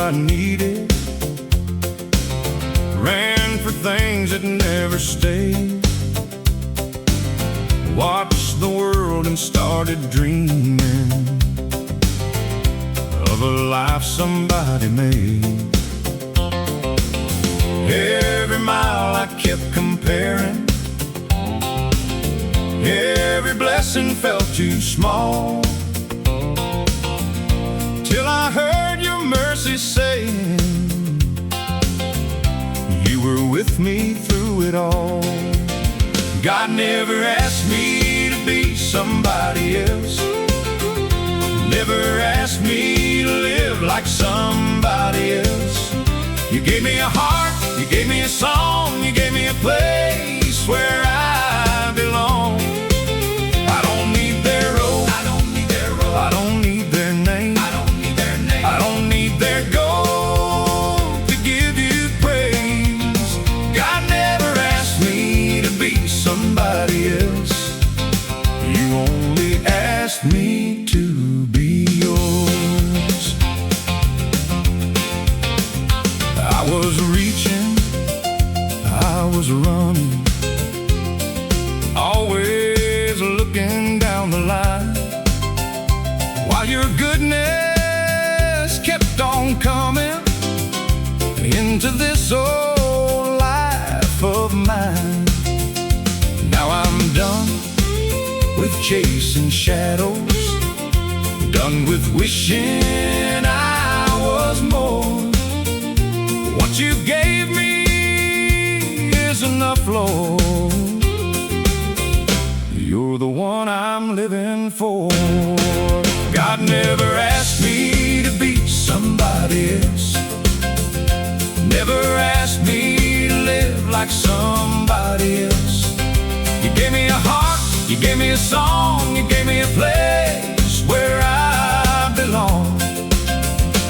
I needed, ran for things that never stayed, watched the world and started dreaming of a life somebody made. Every mile I kept comparing, every blessing felt too small, till I heard your mercy saying, you were with me through it all. God never asked me to be somebody else, never asked me to live like somebody else. You gave me a heart, you gave me a song, you gave me a place where I belong. I don't need their road, I don't need their road, I don't need their name, I don't need their name, I don't need their gold to give you praise. God never asked me to be somebody else, you only asked me to be yours. I was reaching, I was running, always looking down the line, while your goodness kept on coming into this old life of mine. Now I'm done with chasing shadows, done with wishing I was more. What you gave me is enough, Lord. You're the one I'm living for. God never asked me to be somebody else, never asked me to live like somebody else. You gave me a heart, you gave me a song, you gave me a place where I belong.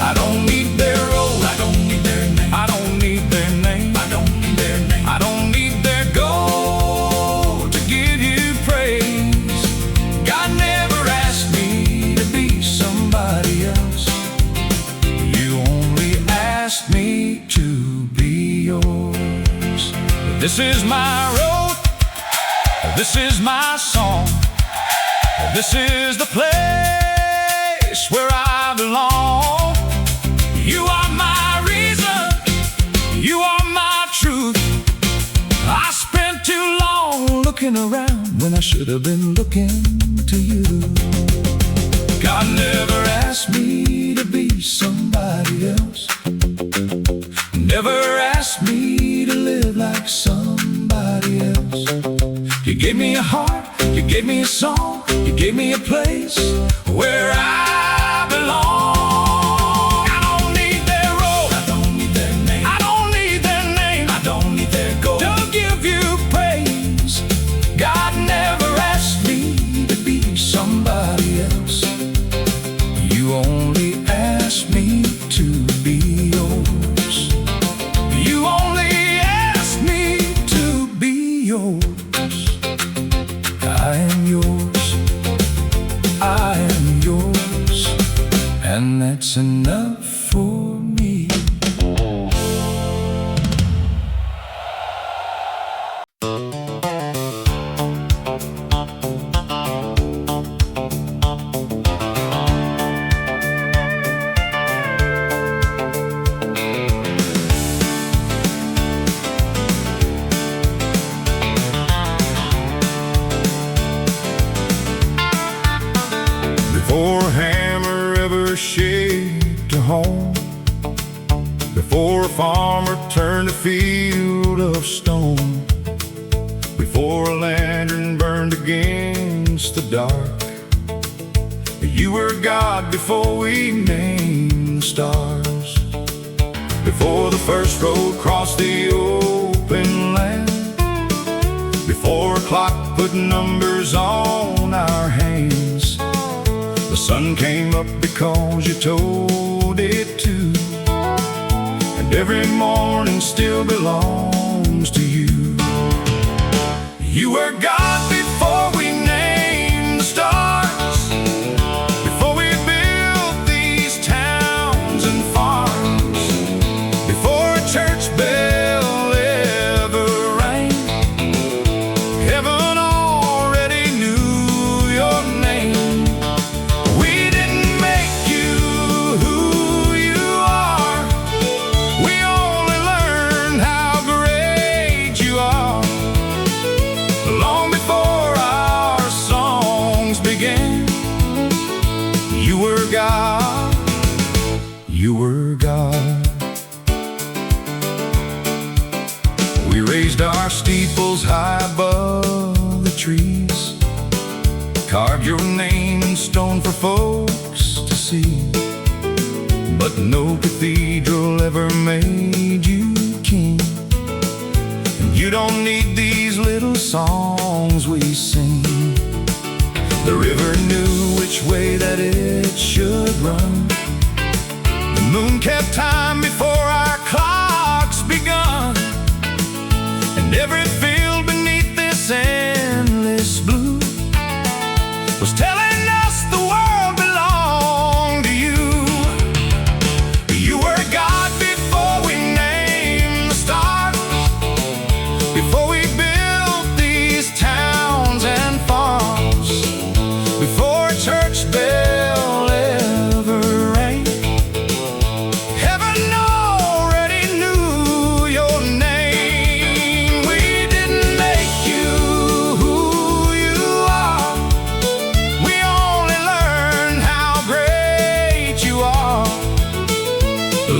I don't need their road, I don't need their name, I don't need their name, I don't need their name, I don't need their gold to give you praise. God never asked me to be somebody else, you only asked me to be yours. This is my road, this is my song, this is the place where I belong. You are my reason, you are my truth. I spent too long looking around when I should have been looking to you. God never asked me to be somebody else, never asked me to live like somebody else. You gave me a heart, you gave me a song, you gave me a place where I belong. I don't need their road, I don't need their name, I don't need their name, I don't need their gold to give you praise. God never asked me to be somebody else, you only asked me to be yours. You only asked me to be yours. I am yours, I am yours, and that's enough for me. Before a hammer ever shaped a home, before a farmer turned a field of stone, before a lantern burned against the dark, you were God before we named the stars. Before the first road crossed the open land, before a clock put numbers on our hands, the sun came up because you told it to, and every morning still belongs to you. You were God before we named the stars, before we built these towns and farms, raised our steeples high above the trees, carved your name in stone for folks to see. But no cathedral ever made you king, and you don't need these little songs we sing. The river knew which way that it should run. The moon kept time before our clocks begun. And every field beneath this endless blue was telling us the world belonged to you. You were God before we named the stars, before we built these towns and farms, before a church bell ever rang. Heaven already knew your name. We didn't make you who you are. We only learned how great you are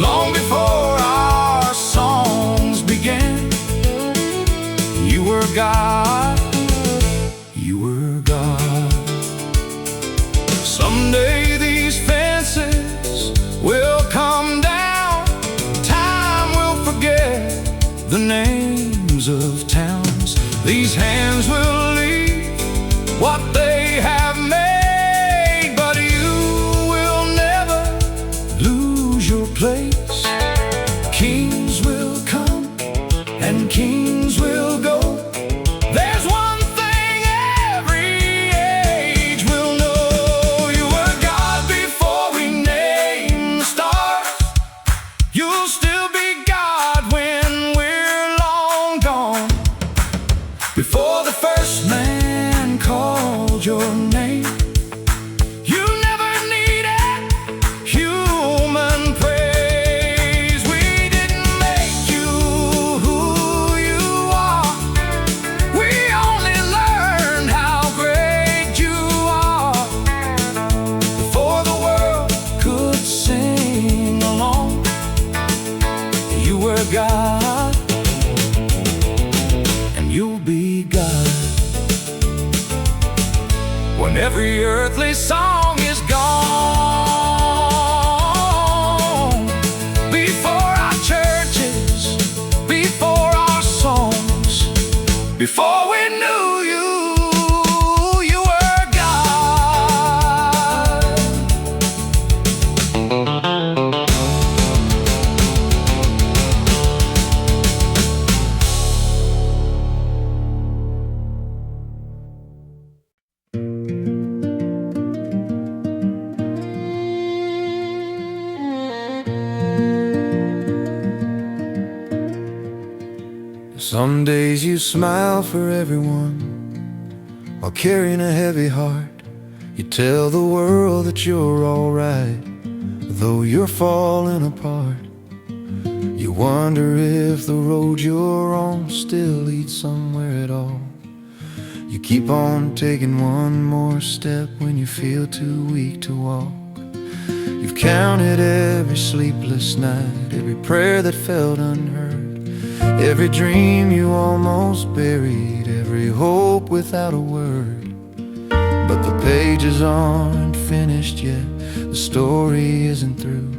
long before our songs began. You were God. You were God. Someday these fences will come down. Time will forget the names of towns. These hands will leave what they have made, but you will never lose your place. Kings will come and kings will go. There's one thing every age will know. You were God before we named the stars. You'll still be God when we're long gone. Before the first man called your name, you never needed human praise. We didn't make you who you are. We only learned how great you are before the world could sing along. You were God, and you'll be God when every earthly song is gone. Before our churches, before our songs, before we knew you, you were God. Some days you smile for everyone while carrying a heavy heart. You tell the world that you're alright, though you're falling apart. You wonder if the road you're on still leads somewhere at all. You keep on taking one more step when you feel too weak to walk. You've counted every sleepless night, every prayer that felt unheard, every dream you almost buried, every hope without a word. But the pages aren't finished yet, the story isn't through.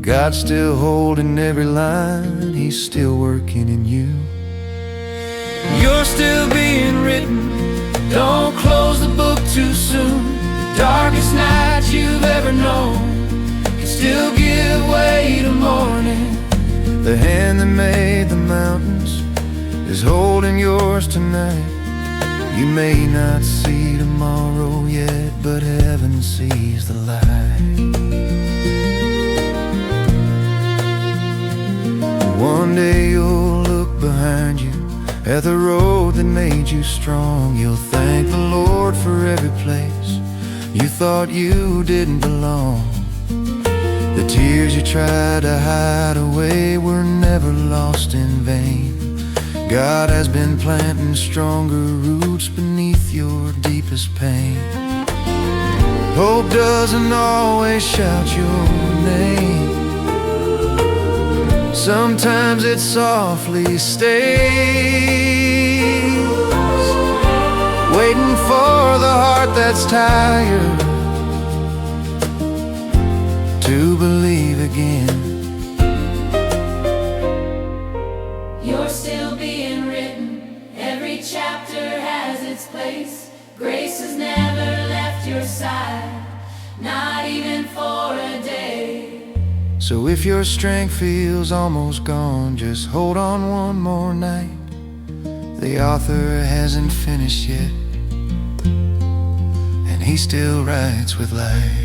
God's still holding every line, He's still working in you. You're still being written, don't close the book too soon. The darkest night you've ever known can still give way to morning. The hand that made the mountains is holding yours tonight. You may not see tomorrow yet, but heaven sees the light. One day you'll look behind you at the road that made you strong. You'll thank the Lord for every place you thought you didn't belong. The tears you tried to hide away were never lost in vain. God has been planting stronger roots beneath your deepest pain. Hope doesn't always shout your name. Sometimes it softly stays, waiting for the heart that's tired to believe again. You're still being written, every chapter has its place. Grace has never left your side, not even for a day. So if your strength feels almost gone, just hold on one more night. The author hasn't finished yet, and he still writes with light.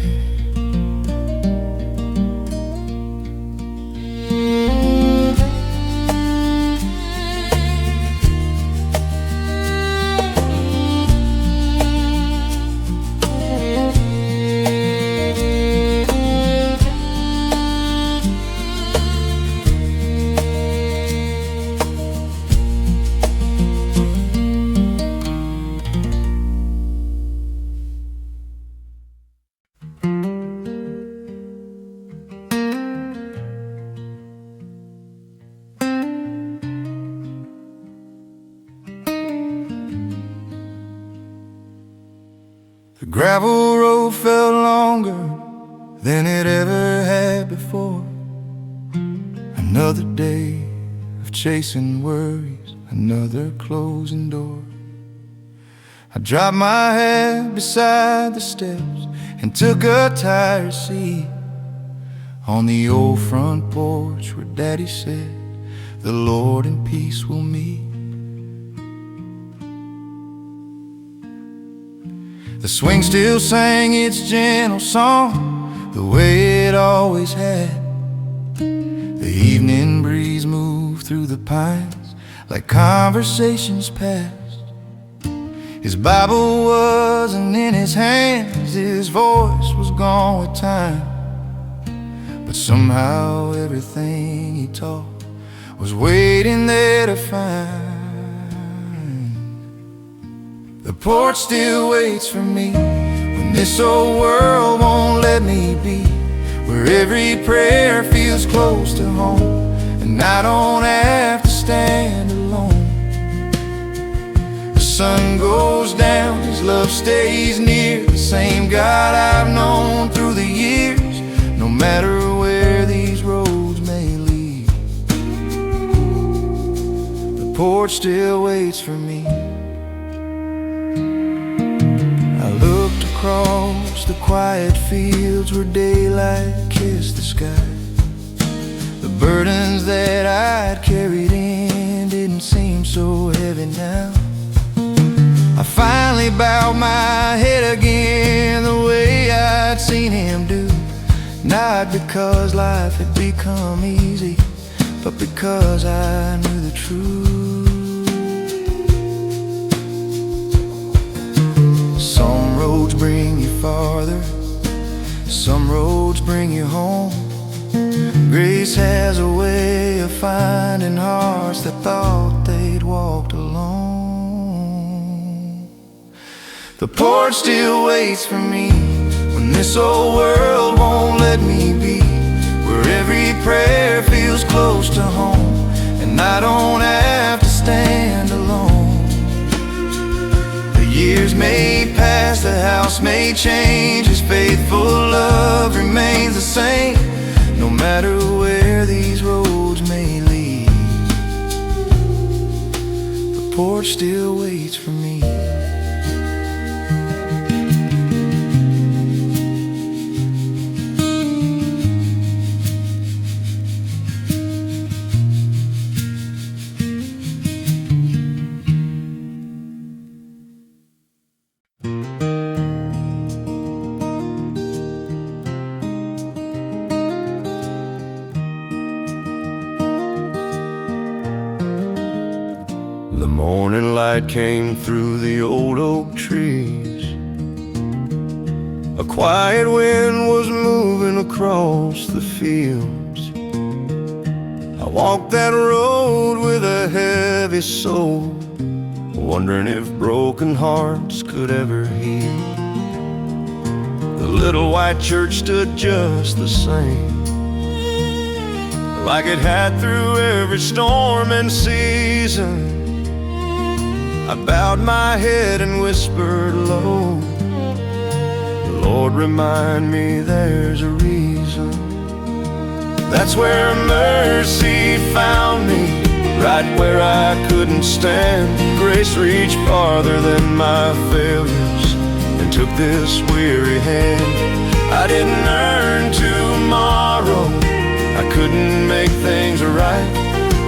The gravel road felt longer than it ever had before. Another day of chasing worries, another closing door. I dropped my head beside the steps and took a tired seat on the old front porch where Daddy said, "The Lord in peace will meet." The swing still sang its gentle song the way it always had. The evening breeze moved through the pines like conversations past. His Bible wasn't in his hands, his voice was gone with time. But somehow everything he taught was waiting there to find. The porch still waits for me when this old world won't let me be, where every prayer feels close to home and I don't have to stand alone. The sun goes down, His love stays near, the same God I've known through the years, no matter where these roads may lead. The porch still waits for me. Across the quiet fields where daylight kissed the sky, the burdens that I'd carried in didn't seem so heavy now. I finally bowed my head again the way I'd seen Him do, not because life had become easy, but because I knew the truth. Some roads bring you farther, some roads bring you home. Grace has a way of finding hearts that thought they'd walked alone. The porch still waits for me when this old world won't let me be, where every prayer feels close to home and I don't have to stand alone. Years may pass, the house may change, His faithful love remains the same, no matter where these roads may lead. The porch still waits for me. The morning light came through the old oak trees. A quiet wind was moving across the fields. I walked that road with a heavy soul, wondering if broken hearts could ever heal. The little white church stood just the same, like it had through every storm and season. I bowed my head and whispered low, Lord, remind me there's a reason. That's where mercy found me, right where I couldn't stand. Grace reached farther than my failures and took this weary hand. I didn't earn tomorrow, I couldn't make things right,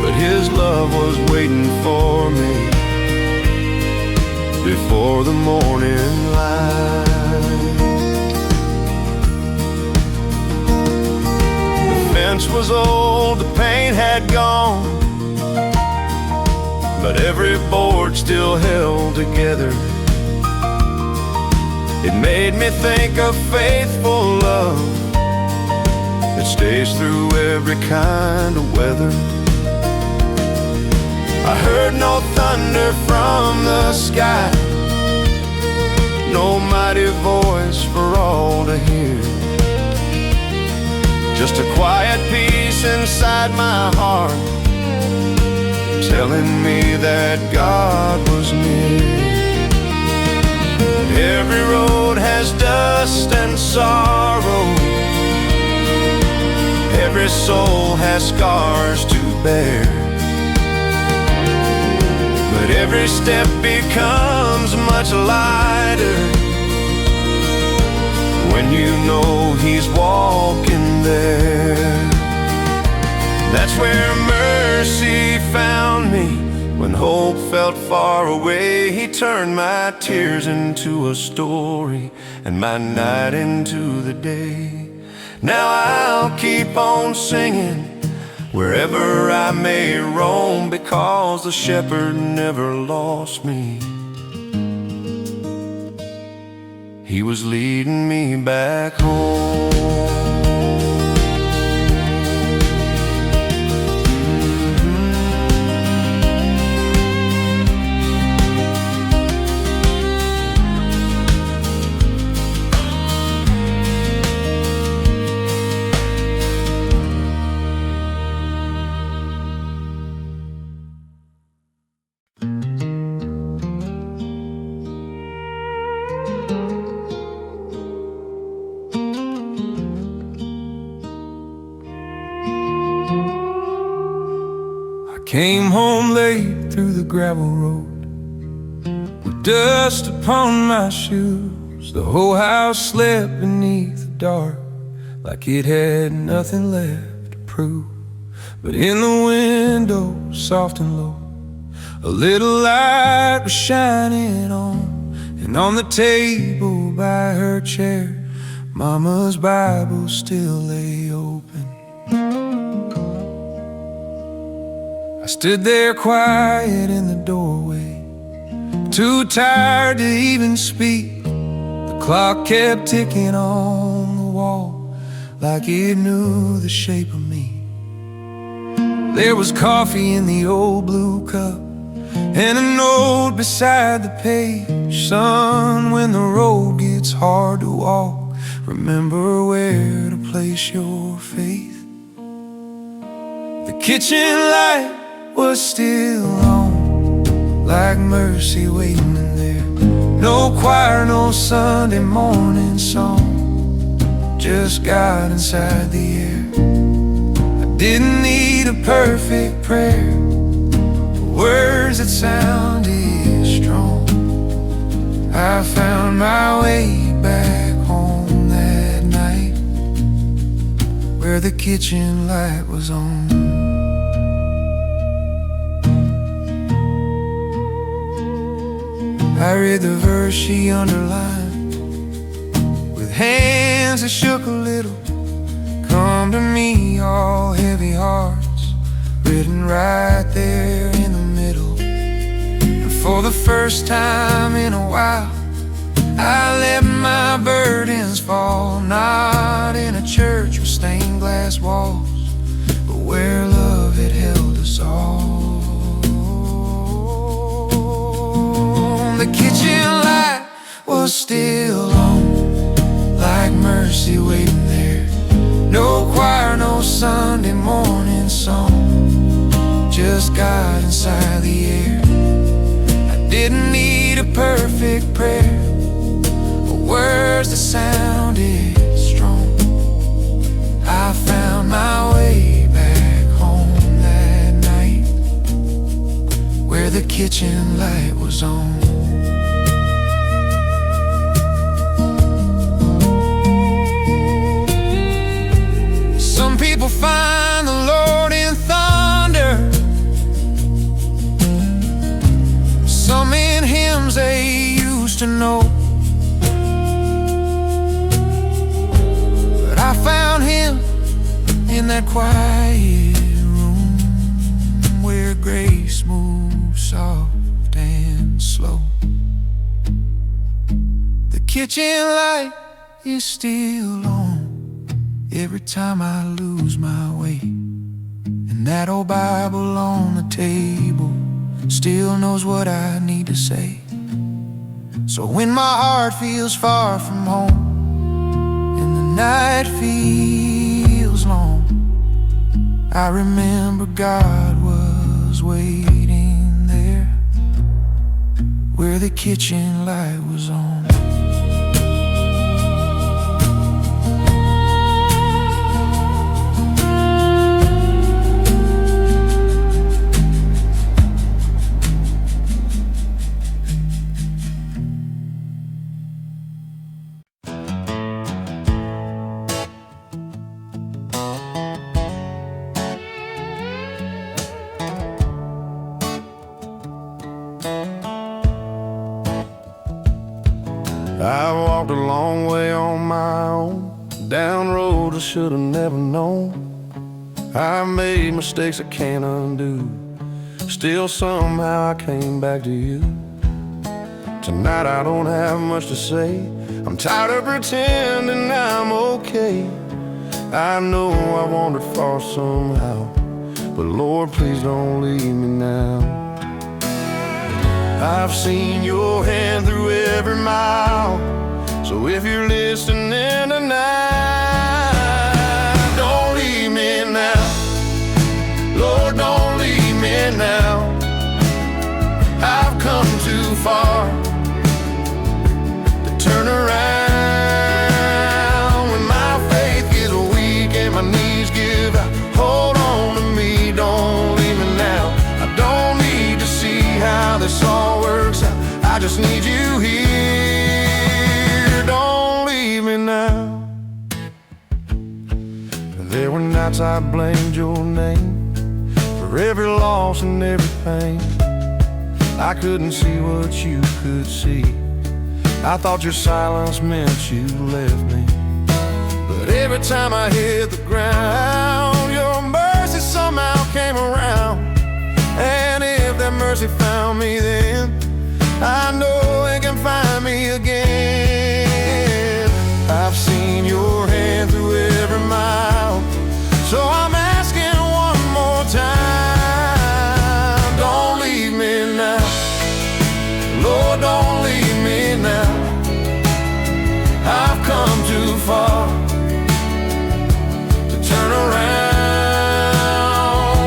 but His love was waiting for me before the morning light. The fence was old, the paint had gone, but every board still held together. It made me think of faithful love that stays through every kind of weather. I heard no thunder from the sky, no mighty voice for all to hear, just a quiet peace inside my heart, telling me that God was near. Every road has dust and sorrow, every soul has scars to bear, but every step becomes much lighter when you know He's walking there. That's where mercy found me. When hope felt far away, He turned my tears into a story and my night into the day. Now I'll keep on singing wherever I may roam, because the shepherd never lost me. He was leading me back home. Came home late through the gravel road, with dust upon my shoes. The whole house slept beneath the dark, like it had nothing left to prove. But in the window, soft and low, a little light was shining on. And on the table by her chair, Mama's Bible still lay open. I stood there quiet in the doorway, too tired to even speak. The clock kept ticking on the wall, like it knew the shape of me. There was coffee in the old blue cup, and a note beside the page. Son, when the road gets hard to walk, remember where to place your faith. The kitchen light was still on, like mercy waiting in there. No choir, no Sunday morning song, just God inside the air. I didn't need a perfect prayer, words that sounded strong. I found my way back home that night, where the kitchen light was on. I read the verse she underlined with hands that shook a little. Come to me, all heavy hearts, written right there in the middle. And for the first time in a while, I let my burdens fall. Not in a church with stained glass walls, but where love had held us all. The kitchen light was still on, like mercy waiting there. No choir, no Sunday morning just got inside the air. I didn't need a perfect prayer or words that sounded strong. I found my way back home that night, where the kitchen light was on. Some people find the Lord in thunder, some in hymns they used to know, but I found him in that quiet room where grace moves soft and slow. The kitchen light is still on every time I lose my way, and that old Bible on the table still knows what I need to say. So when my heart feels far from home and the night feels long, I remember God was waiting there where the kitchen light was on. I walked a long way on my own, down roads I should have never known. I made mistakes I can't undo, still somehow I came back to you. Tonight I don't have much to say, I'm tired of pretending I'm okay. I know I wandered far somehow, but Lord, please don't leave me now. I've seen your hand through every mile, so if you're listening tonight, don't leave me now. Lord, don't leave me now. I've come too far to turn around. When my faith gets weak and my knees give out, hold on to me, don't leave me now. I don't need to see how this all works out, I just need you here. Don't leave me now. There were nights I blamed your name for every loss and every pain. I couldn't see what you could see, I thought your silence meant you left me. But every time I hit the ground, your mercy somehow came around. And if that mercy found me then, I know it can find me again. I've seen your hand through every mile, so I'm asking one more time, don't leave me now. Lord, don't leave me now. I've come too far to turn around.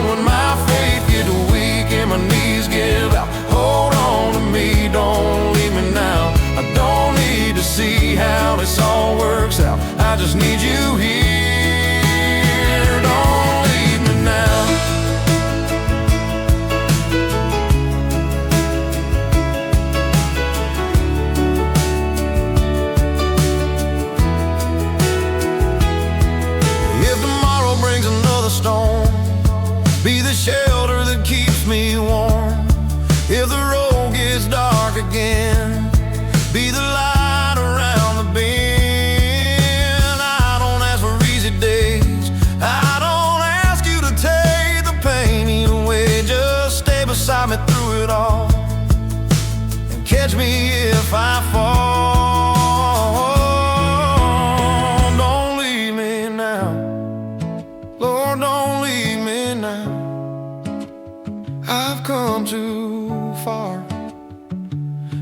When my faith gets weak and my knees give out, hold on to me, don't leave me now. I don't need to see how this all works out, I just need you here. Don't leave me now. If tomorrow brings another storm, be the shelter that keeps me warm. If the road gets dark again, be the light around the bend. I don't ask for easy days, I don't ask you to take the pain away. Just stay beside me through it all and catch me if I fall. Don't leave me now. Lord, don't leave me now. I've come too far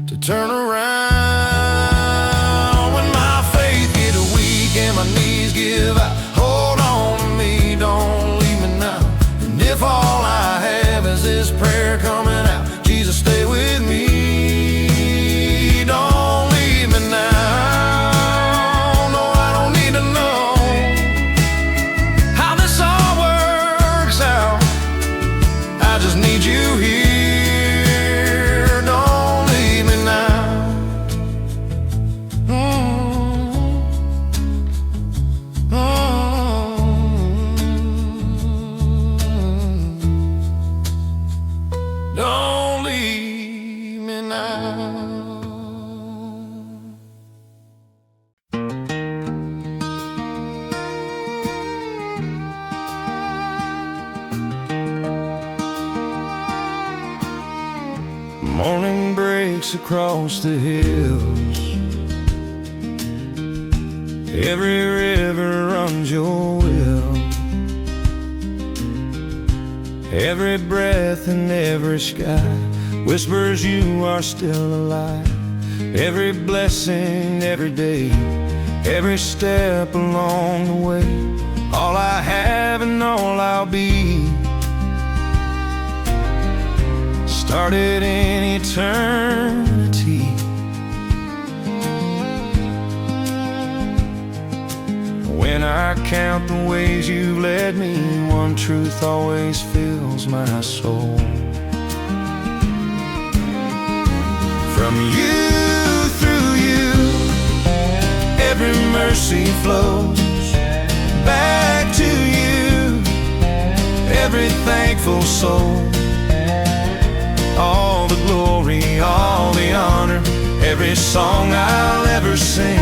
to turn around. When my faith gets weak and my knees give out, hold on to me, don't leave me now. And if all I have is need you here. Don't leave me now. Don't leave me now. Morning breaks across the hills. Every river runs your will. Every breath and every sky whispers you are still alive. Every blessing, every day, every step along the way. All I have and all I'll be started in eternity. When I count the ways you've led me, one truth always fills my soul. From you, through you, every mercy flows back to you, every thankful soul. All the glory, all the honor, every song I'll ever sing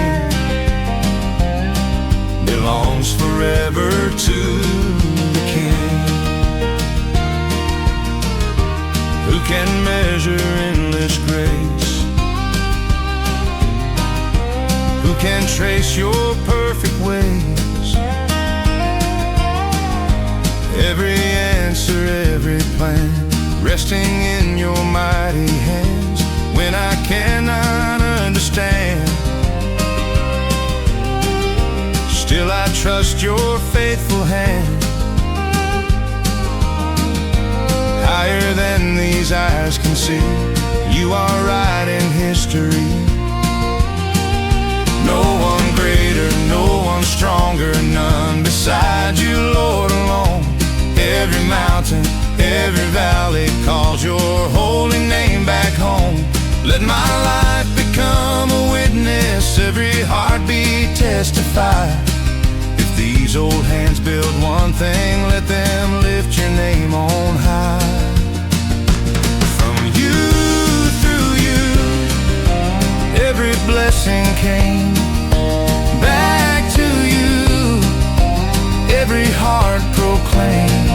belongs forever to the King. Who can measure endless grace? Who can trace your perfect ways? Every answer, every plan, resting in your mighty hands. When I cannot understand, still I trust your faithful hand. Higher than these eyes can see, you are writing history. No one greater, no one stronger, none beside you, Lord, alone. Every mountain, every valley calls your holy name back home. Let my life become a witness, every heartbeat testify. If these old hands build one thing, let them lift your name on high. From you, through you, every blessing came back to you, every heart proclaimed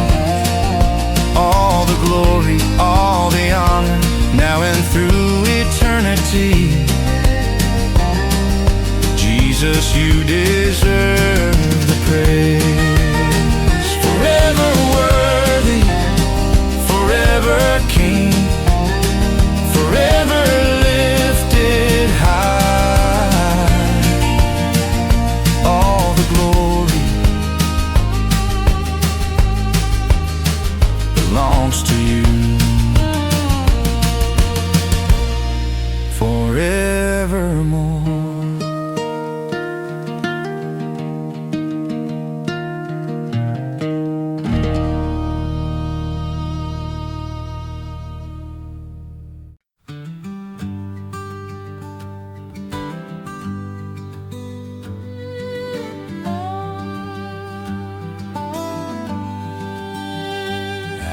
all the glory, all the honor, now and through eternity. Jesus, you deserve the praise. Forever worthy, forever King, forever lifted high. All the glory belongs to you forevermore.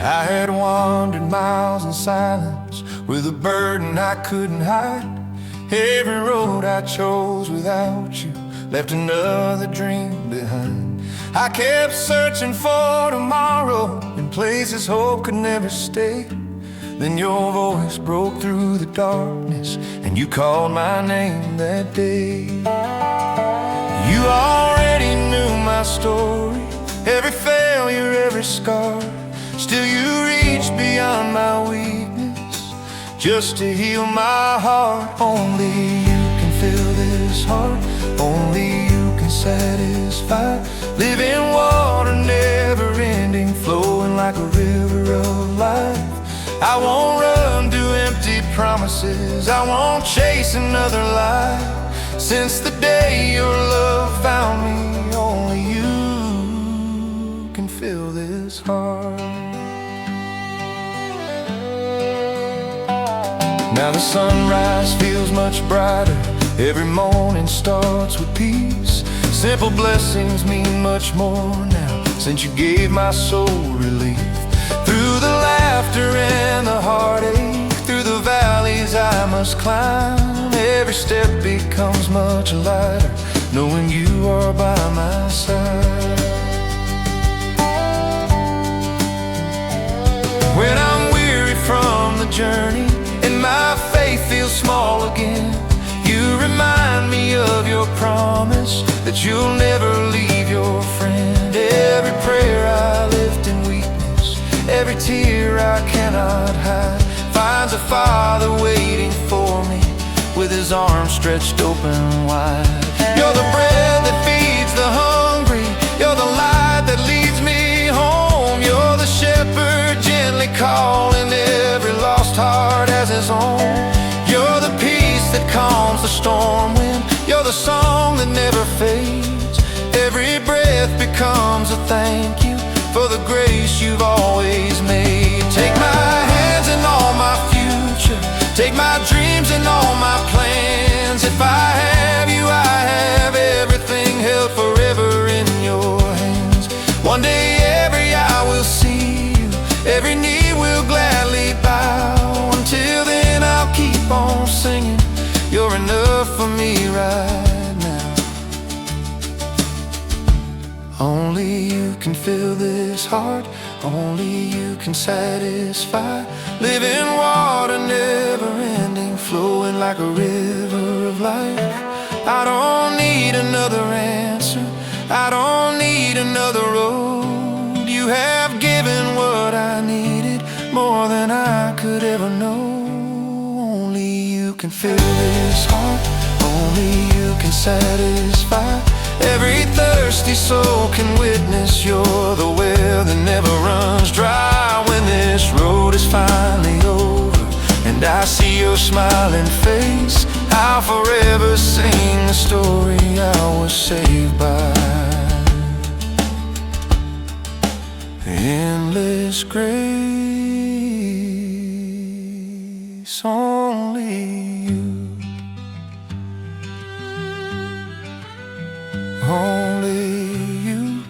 I had wandered miles in silence with a burden I couldn't hide. Every road I chose without you left another dream behind. I kept searching for tomorrow in places hope could never stay. Then your voice broke through the darkness and you called my name that day. You already knew my story, every failure, every scar. Still you reached beyond my weakness just to heal my heart. Only you can fill this heart, only you can satisfy. Living water, never ending, flowing like a river of life. I won't run to empty promises, I won't chase another lie. Since the day your love found me, only you can fill this heart. Now the sunrise feels much brighter. Every morning starts with peace. Simple blessings mean much more now since you gave my soul relief. Through the laughter and the heartache, through the valleys I must climb, every step becomes much lighter knowing you are by my side. When I'm weary from the journey and my faith feels small again, you remind me of your promise that you'll never leave your friend. Every prayer I lift in weakness, every tear I cannot hide, finds a Father waiting for me with his arms stretched open wide. You're the bread that feeds the hungry, you're the light that leads me home. You're the shepherd gently calling every lost heart as his own. You're the peace that calms the storm wind, you're the song that never fades. Every breath becomes a thank you for the grace you've always made. Take my hands and all my future, take my dreams and all my plans. If I have you, I have everything, held forever in your hands. One day every eye will see you, every knee will gladly bow. Until then I'll keep on singing, you're enough for me right now. Only you can fill this heart, only you can satisfy. Living water, never ending, flowing like a river of life. I don't need another answer, I don't need another road. You have given what I needed, more than I could ever know. Only you can fill this heart, only you can satisfy. Every thirsty soul can witness you're the well that never runs dry. When this road is finally over and I see your smiling face, I'll forever sing the story I was saved by. Endless grace, only you, only you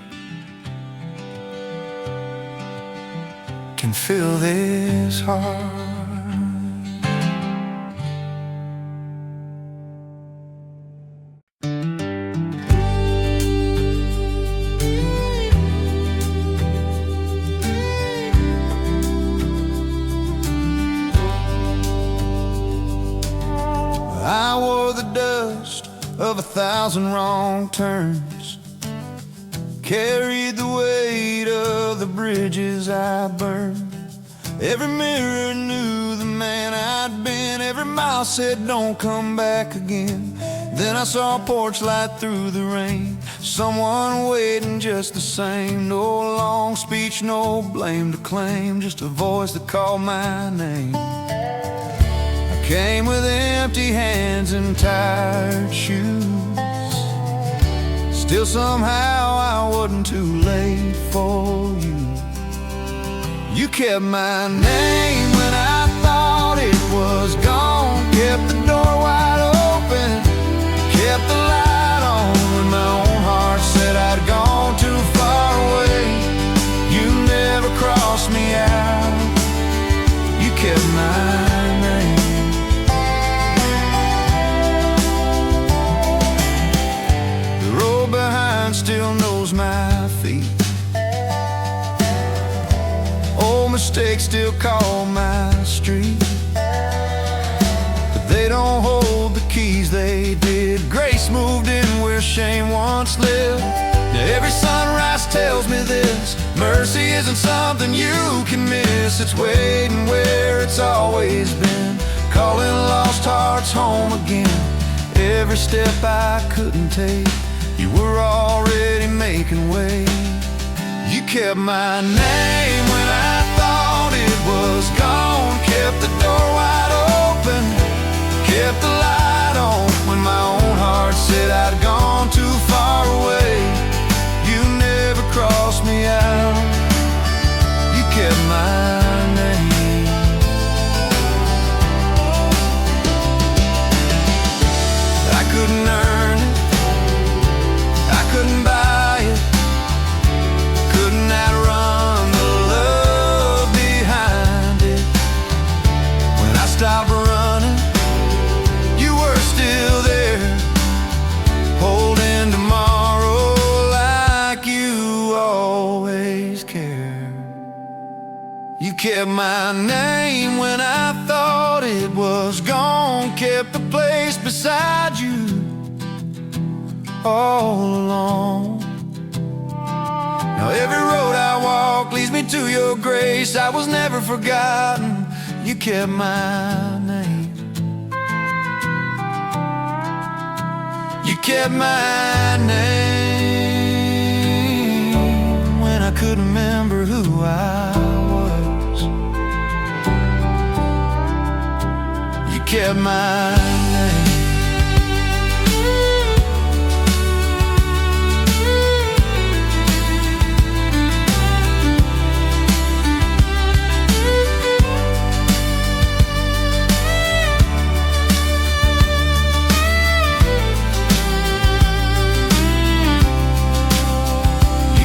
can fill this heart. I wore the dust of 1,000 wrong turns, carried the weight of the bridges I burned. Every mirror knew the man I'd been, every mile said don't come back again. Then I saw a porch light through the rain, someone waiting just the same. No long speech, no blame to claim, just a voice that called my name. Came with empty hands and tired shoes, still somehow I wasn't too late for you. You kept my name when I thought it was gone, kept the door wide open, kept the light on when my own heart said I'd gone too far away. You never crossed me out, you kept my name. Still knows my feet, old mistakes still call my street, but they don't hold the keys they did. Grace moved in where shame once lived. Now every sunrise tells me this: mercy isn't something you can miss, it's waiting where it's always been, calling lost hearts home again. Every step I couldn't take, you were already making way. You kept my name when I thought it was gone, kept the door wide open, kept the light on when my own heart said I'd gone too far away. You never crossed me out, you kept my name. kept my name when I thought it was gone. Kept the place beside you all along. Now every road I walk leads me to your grace. I was never forgotten, you kept my name. You kept my name when I couldn't remember who I was. You kept my name.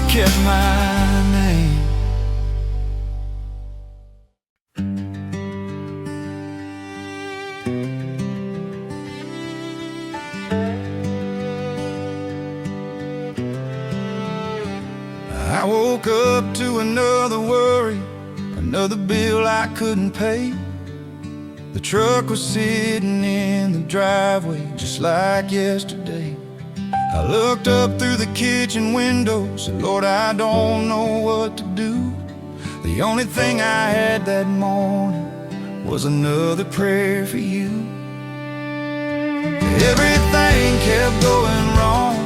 Kept my name. I woke up to another worry, another bill I couldn't pay. The truck was sitting in the driveway just like yesterday. I looked up through the kitchen window, said, Lord, I don't know what to do. The only thing I had that morning was another prayer for you. Everything kept going wrong,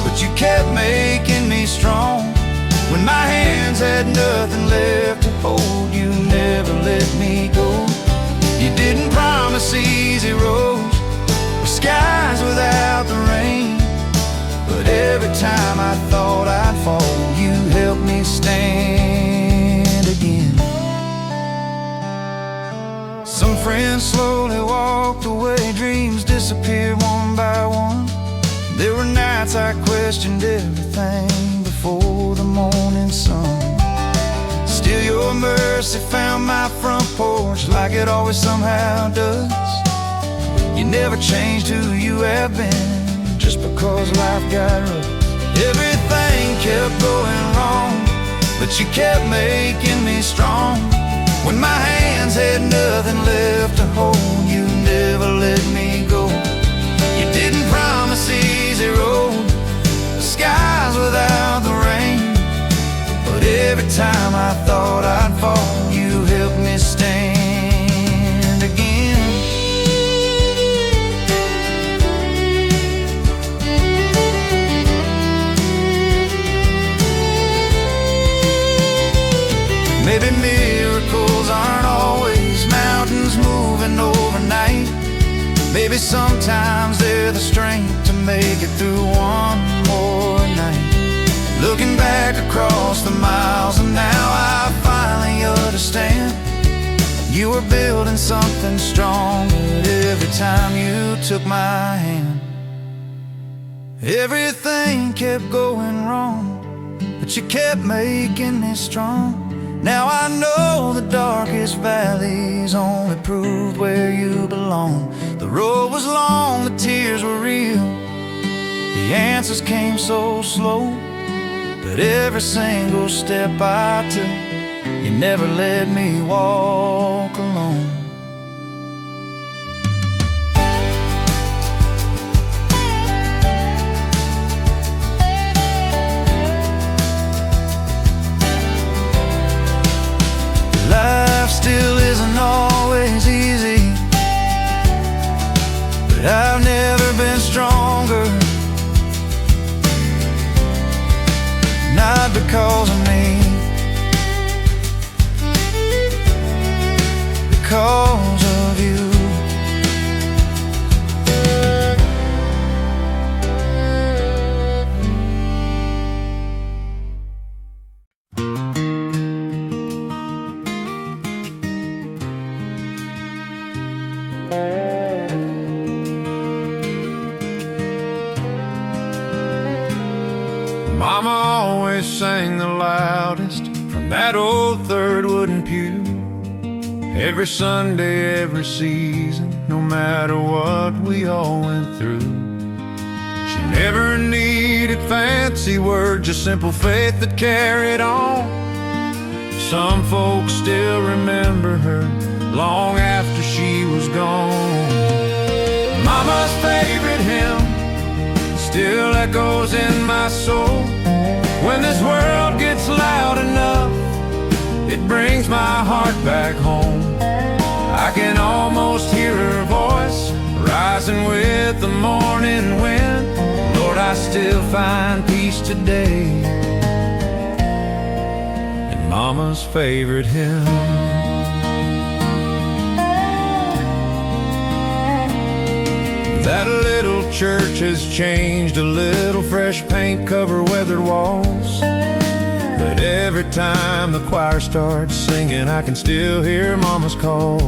but you kept making me strong. When my hands had nothing left to hold, you never let me go. You didn't promise easy roads or skies without the rain, but every time I thought I'd fall, you helped me stand again. Some friends slowly walked away, dreams disappeared one by one. There were nights I questioned everything before the morning sun. Still your mercy found my front porch like it always somehow does. You never changed who you have been just because life got rough. Everything kept going wrong, but you kept making me strong. When my hands had nothing left to hold, you never let me go. You didn't promise easy road, the skies without the rain, but every time I thought I'd fall, you helped me stand again. Maybe miracles aren't always mountains moving overnight. Maybe sometimes they're the strength to make it through one more night. Looking back across the miles, and now I finally understand. You were building something stronger every time you took my hand. Everything kept going wrong, but you kept making me strong. Now I know the darkest valleys only proved where you belong. The road was long, the tears were real, the answers came so slow, but every single step I took, you never let me walk alone. Life still isn't always easy, but I've never been stronger. Not because of me, because of you. Mama always sang the loudest from that old third wooden pew. Every Sunday, every season, no matter what we all went through. She never needed fancy words, just simple faith that carried on. Some folks still remember her long after she was gone. Mama's favorite hymn still echoes in my soul. When this world gets loud enough, it brings my heart back home. I can almost hear her voice rising with the morning wind. Lord, I still find peace today in Mama's favorite hymn. That little church has changed a little, fresh paint cover weathered walls. But every time the choir starts singing, I can still hear Mama's call.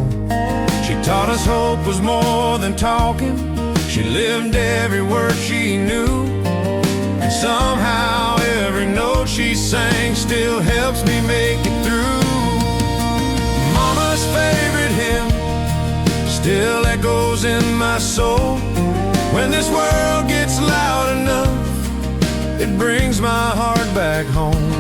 She taught us hope was more than talking. She lived every word she knew. And somehow every note she sang still helps me make it through. Mama's favorite hymn still echoes in my soul. When this world gets loud enough, it brings my heart back home.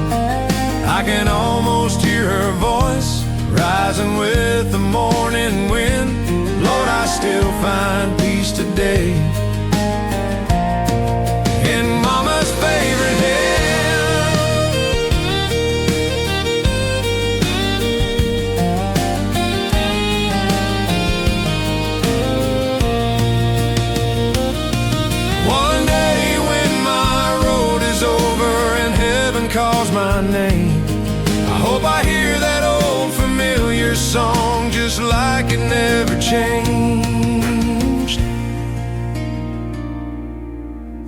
I can almost hear her voice rising with the morning wind. Lord, I still find peace today in Mama's favorite hymn. One day when my road is over and heaven calls my name, I hope I hear that old familiar song just like it never changed.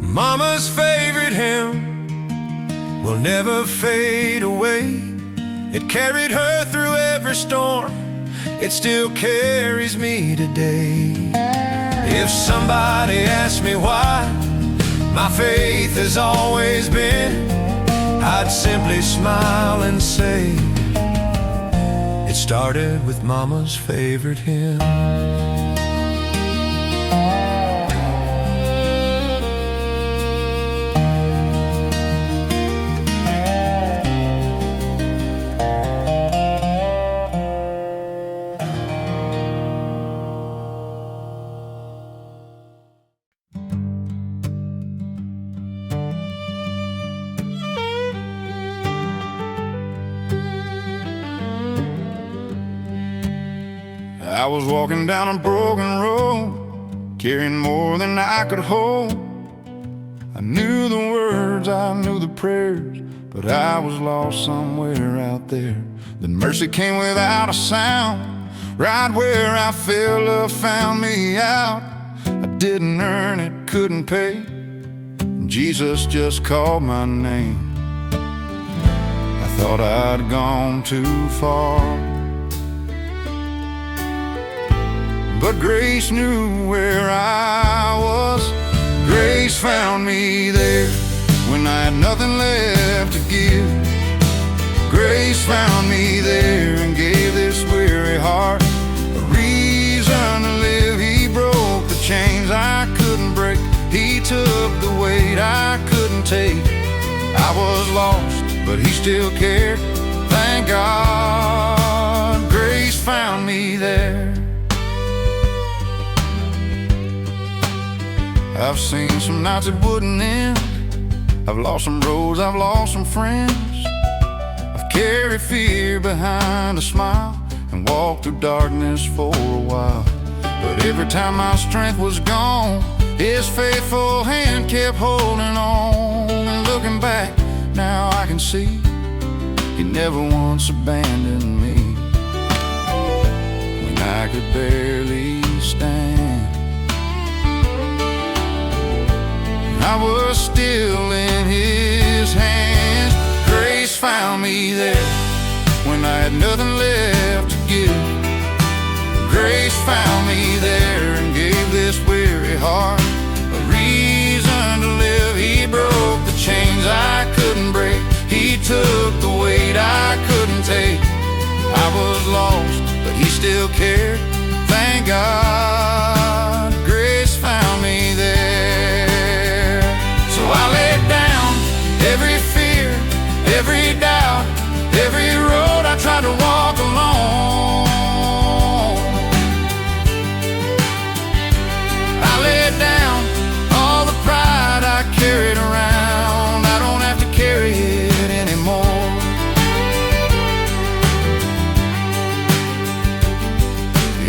Mama's favorite hymn will never fade away. It carried her through every storm. It still carries me today. If somebody asks me why my faith has always been, I'd simply smile and say it started with Mama's favorite hymn. I was walking down a broken road, carrying more than I could hold. I knew the words, I knew the prayers, but I was lost somewhere out there. Then mercy came without a sound, right where I fell, love found me out. I didn't earn it, couldn't pay. Jesus just called my name. I thought I'd gone too far, but grace knew where I was. Grace found me there when I had nothing left to give. Grace found me there and gave this weary heart a reason to live. He broke the chains I couldn't break. He took the weight I couldn't take. I was lost, but he still cared. Thank God, grace found me there. I've seen some nights that wouldn't end. I've lost some roads, I've lost some friends. I've carried fear behind a smile and walked through darkness for a while. But every time my strength was gone, His faithful hand kept holding on. And looking back, now I can see He never once abandoned me when I could barely stand. I was still in His hands. Grace found me there when I had nothing left to give. Grace found me there and gave this weary heart a reason to live. He broke the chains I couldn't break. He took the weight I couldn't take. I was lost, but He still cared. Thank God, grace found me there. So I laid down every fear, every doubt, every road I tried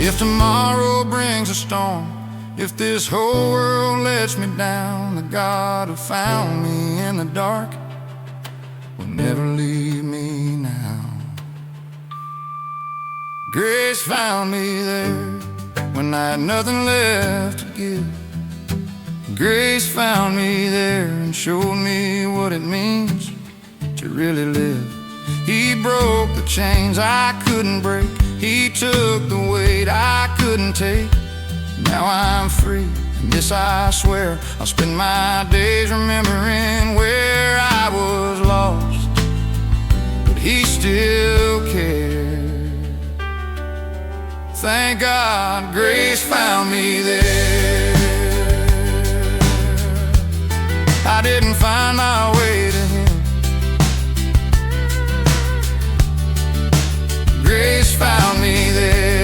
If tomorrow brings a storm, if this whole world lets me down, the God who found me in the dark will never leave me now. Grace found me there when I had nothing left to give. Grace found me there and showed me what it means to really live. He broke the chains I couldn't break. He took the weight I couldn't take. Now I'm free, and this I swear, I'll spend my days remembering where I was lost, but He still cared. Thank God grace found me there. I didn't find my way to Him. Grace found me there.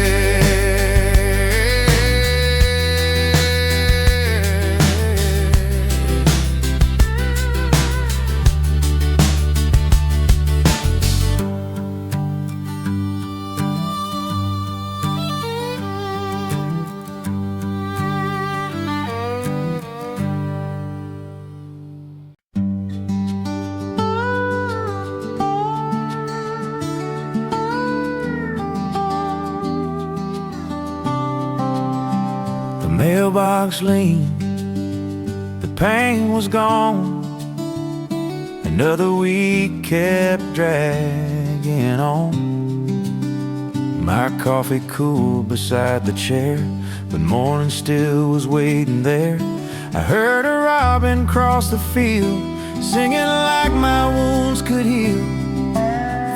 Mailbox leaned, the pain was gone. Another week kept dragging on. My coffee cooled beside the chair, but morning still was waiting there. I heard a robin cross the field, singing like my wounds could heal.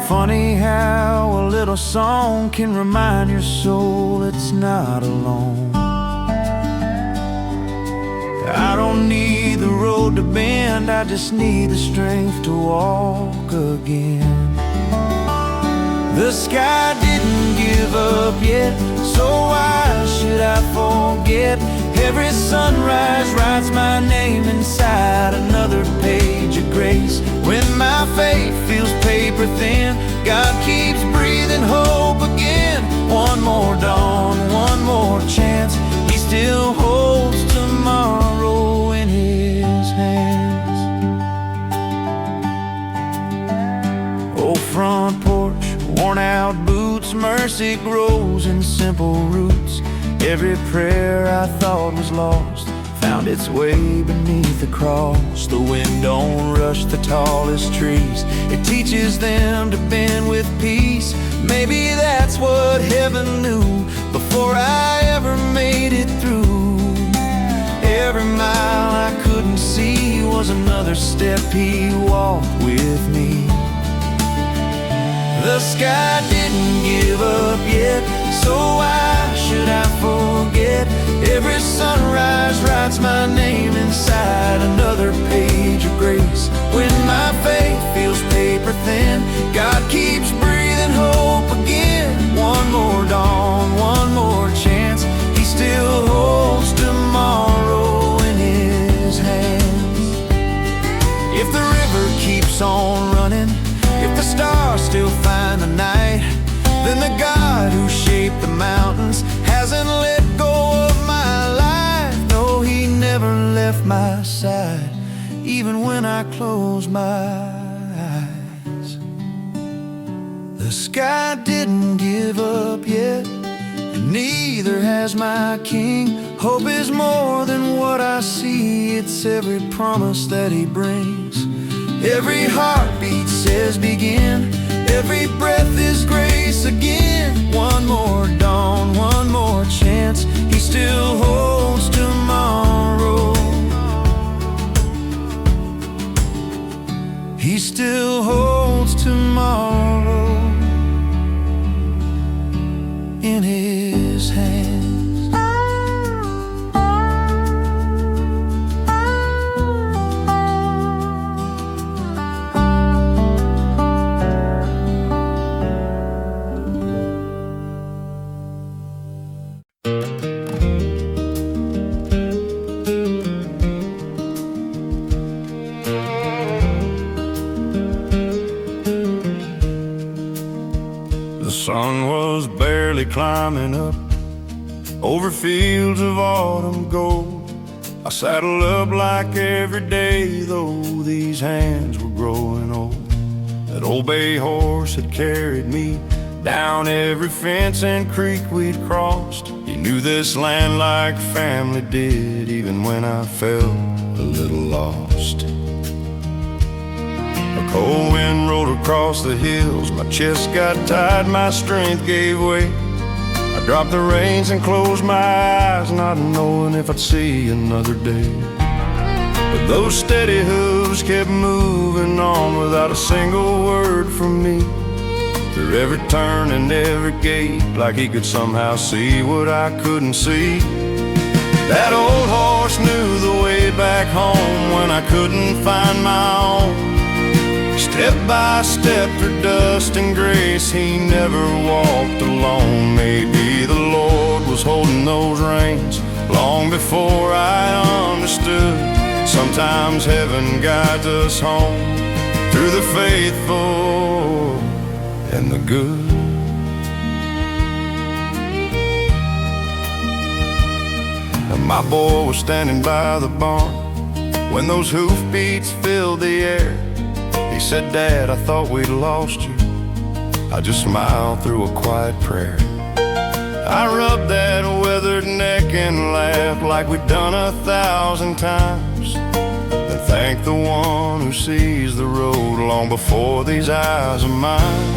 Funny how a little song can remind your soul it's not alone. I don't need the road to bend, I just need the strength to walk again. The sky didn't give up yet, so why should I forget? Every sunrise writes my name inside another page of grace. When my faith feels paper thin, God keeps breathing hope again. One more dawn, one more chance, He still holds tomorrow in His hands. Old front porch, worn out boots, mercy grows in simple roots. Every prayer I thought was lost found its way beneath the cross. The wind don't rush the tallest trees, it teaches them to bend with peace. Maybe that's what heaven knew before I ever made it through. Every mile I couldn't see was another step He walked with me. The sky didn't give up yet, so why should I forget? Every sunrise writes my name inside another page of grace. When my faith feels paper thin, God keeps breathing hope again. One more dawn, one more chance, He still holds tomorrow in His hands. If the river keeps on running, if the stars still find the night, then the God who shaped the mountains hasn't let go of my life. No, He never left my side, even when I close my eyes. The sky didn't give up yet, and neither has my King. Hope is more than what I see, it's every promise that He brings. Every heartbeat says begin, every breath is grace again. One more dawn, one more chance, He still holds tomorrow. He still holds tomorrow in His hands. The sun was barely climbing up over fields of autumn gold. I saddle up like every day, though these hands were growing old. That old bay horse had carried me down every fence and creek we'd crossed. He knew this land like family did, even when I felt a little lost. A cold wind rolled across the hills, my chest got tight, my strength gave way. I dropped the reins and closed my eyes, not knowing if I'd see another day. But those steady hooves kept moving on without a single word from me. Through every turn and every gate, like he could somehow see what I couldn't see. That old horse knew the way back home when I couldn't find my own. Step by step through dust and grace, he never walked alone. Maybe the Lord was holding those reins long before I understood. Sometimes heaven guides us home through the faithful and the good. And my boy was standing by the barn when those hoofbeats filled the air. He said, "Dad, I thought we'd lost you." I just smiled through a quiet prayer. I rubbed that weathered neck and laughed like we'd done 1,000 times, and thanked the one who sees the road long before these eyes of mine.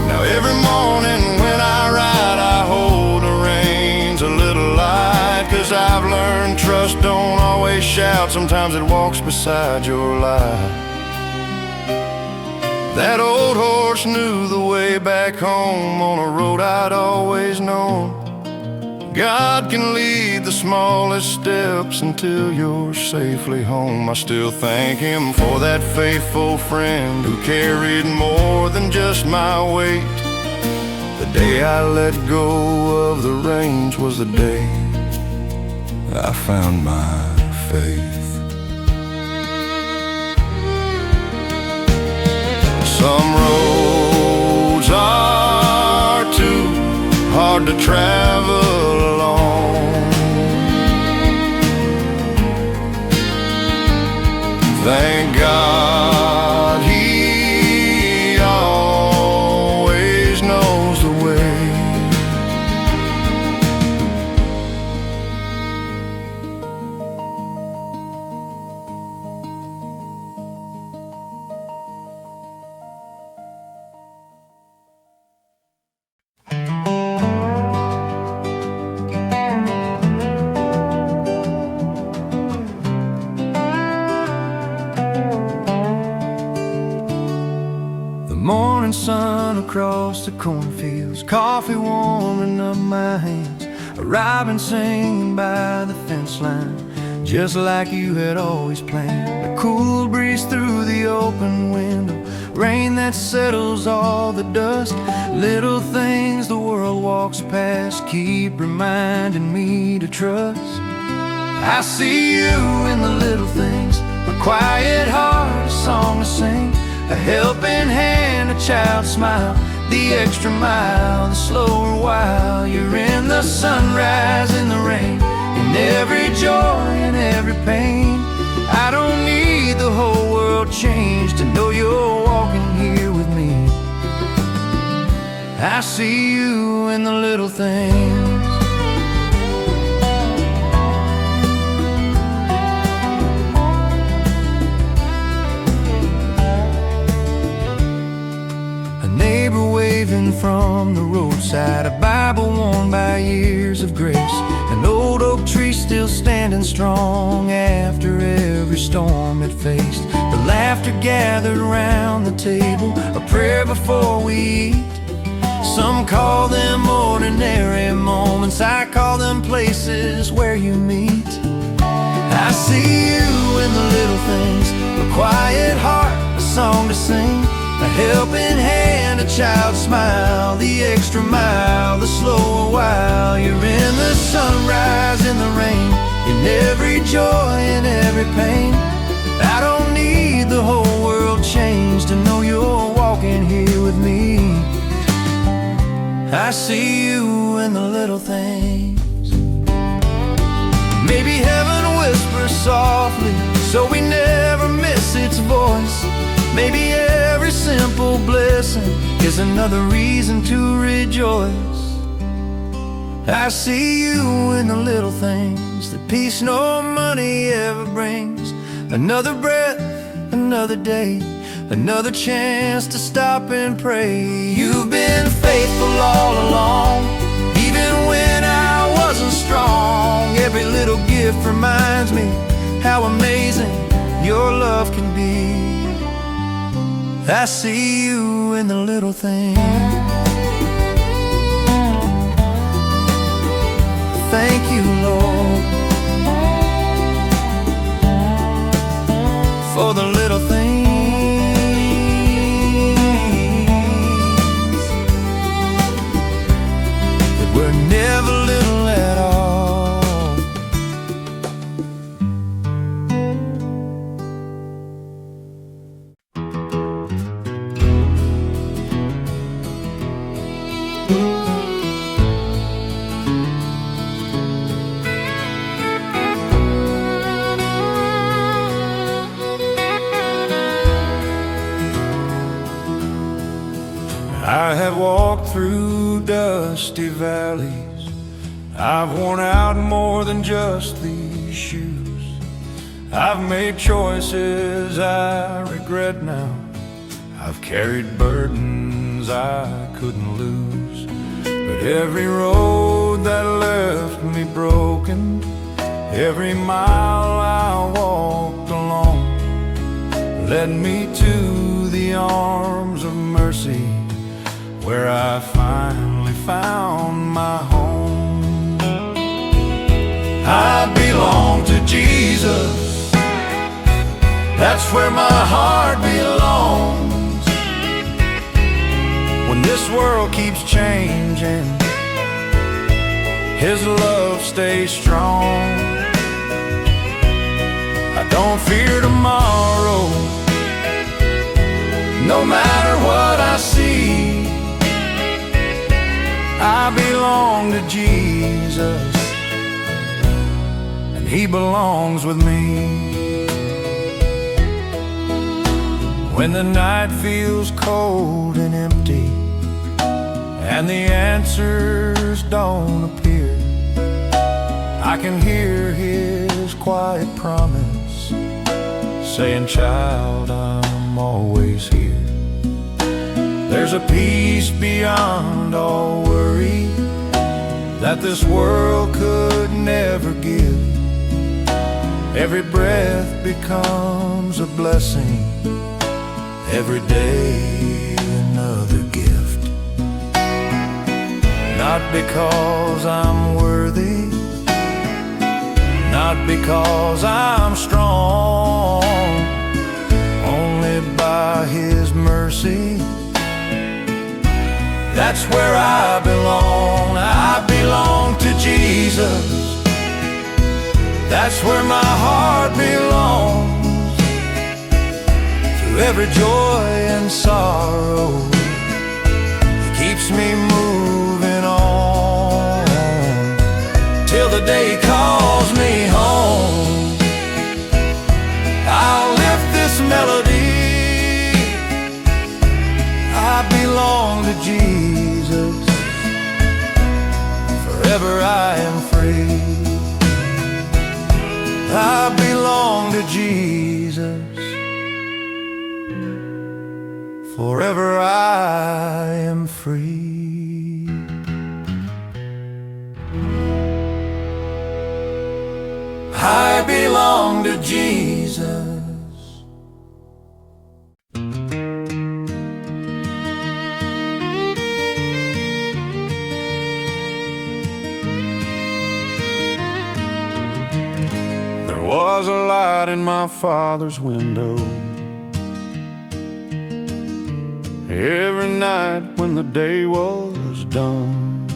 Now every morning when I ride, I hold the reins a little light, 'cause I've learned trust don't always shout, sometimes it walks beside your light. That old horse knew the way back home on a road I'd always known. God can lead the smallest steps until you're safely home. I still thank him for that faithful friend who carried more than just my weight. The day I let go of the reins was the day I found my faith. Some roads are too hard to travel alone. Thank God he always knows the way. Morning sun across the cornfields, coffee warming up my hands, a robin singing by the fence line, just like you had always planned. A cool breeze through the open window, rain that settles all the dust. Little things the world walks past keep reminding me to trust. I see you in the little things, a quiet heart, a song to sing, a helping hand, a child's smile, the extra mile, the slower while. You're in the sunrise, in the rain, in every joy and every pain. I don't need the whole world changed to know you're walking here with me. I see you in the little things. Waving from the roadside, a Bible worn by years of grace, an old oak tree still standing strong after every storm it faced. The laughter gathered around the table, a prayer before we eat. Some call them ordinary moments, I call them places where you meet. I see you in the little things, a quiet heart, a song to sing, a helping hand, a child's smile, the extra mile, the slower while. You're in the sunrise, in the rain, in every joy and every pain. I don't need the whole world changed to know you're walking here with me. I see you in the little things. Maybe heaven whispers softly so we never miss its voice. Maybe every simple blessing is another reason to rejoice. I see you in the little things, the peace no money ever brings. Another breath, another day, another chance to stop and pray. You've been faithful all along, even when I wasn't strong. Every little gift reminds me how amazing your love can be. I see you in the little things. Thank you, Lord, for the little things that were never little at all. I have walked through dusty valleys. I've worn out more than just these shoes. I've made choices I regret now. I've carried burdens I couldn't lose. But every road that left me broken, every mile I walked alone, led me to the arms of mercy, where I finally found my home. I belong to Jesus, that's where my heart belongs. When this world keeps changing, His love stays strong. I don't fear tomorrow, no matter what I see. I belong to Jesus, and He belongs with me. When the night feels cold and empty, and the answers don't appear, I can hear His quiet promise saying, child, I'm always here. There's a peace beyond all worry that this world could never give. Every breath becomes a blessing, every day another gift. Not because I'm worthy, not because I'm strong, only by His mercy. That's where I belong. I belong to Jesus, that's where my heart belongs. Through every joy and sorrow, He keeps me moving on, till the day He calls me home. I'll lift this melody. I belong to Jesus, forever I am free. I belong to Jesus, forever I am free. I belong to Jesus. There was a light in my Father's window every night when the day was done.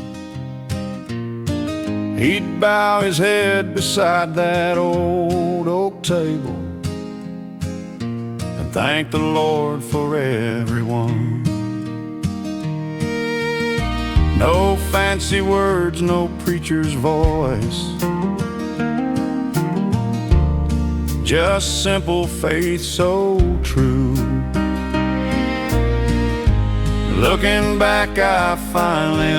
He'd bow His head beside that old oak table and thank the Lord for everyone. No fancy words, no preacher's voice, just simple faith so true. Looking back, I finally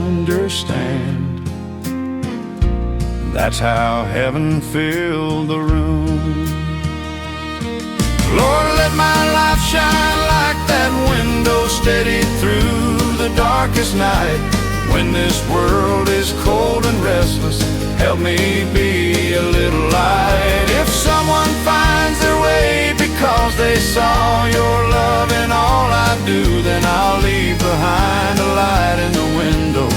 understand. That's how heaven filled the room. Lord, let my life shine like that window, steady through the darkest night. When this world is cold and restless, help me be a little light. If someone finds their way because they saw your love in all I do, then I'll leave behind a light in the window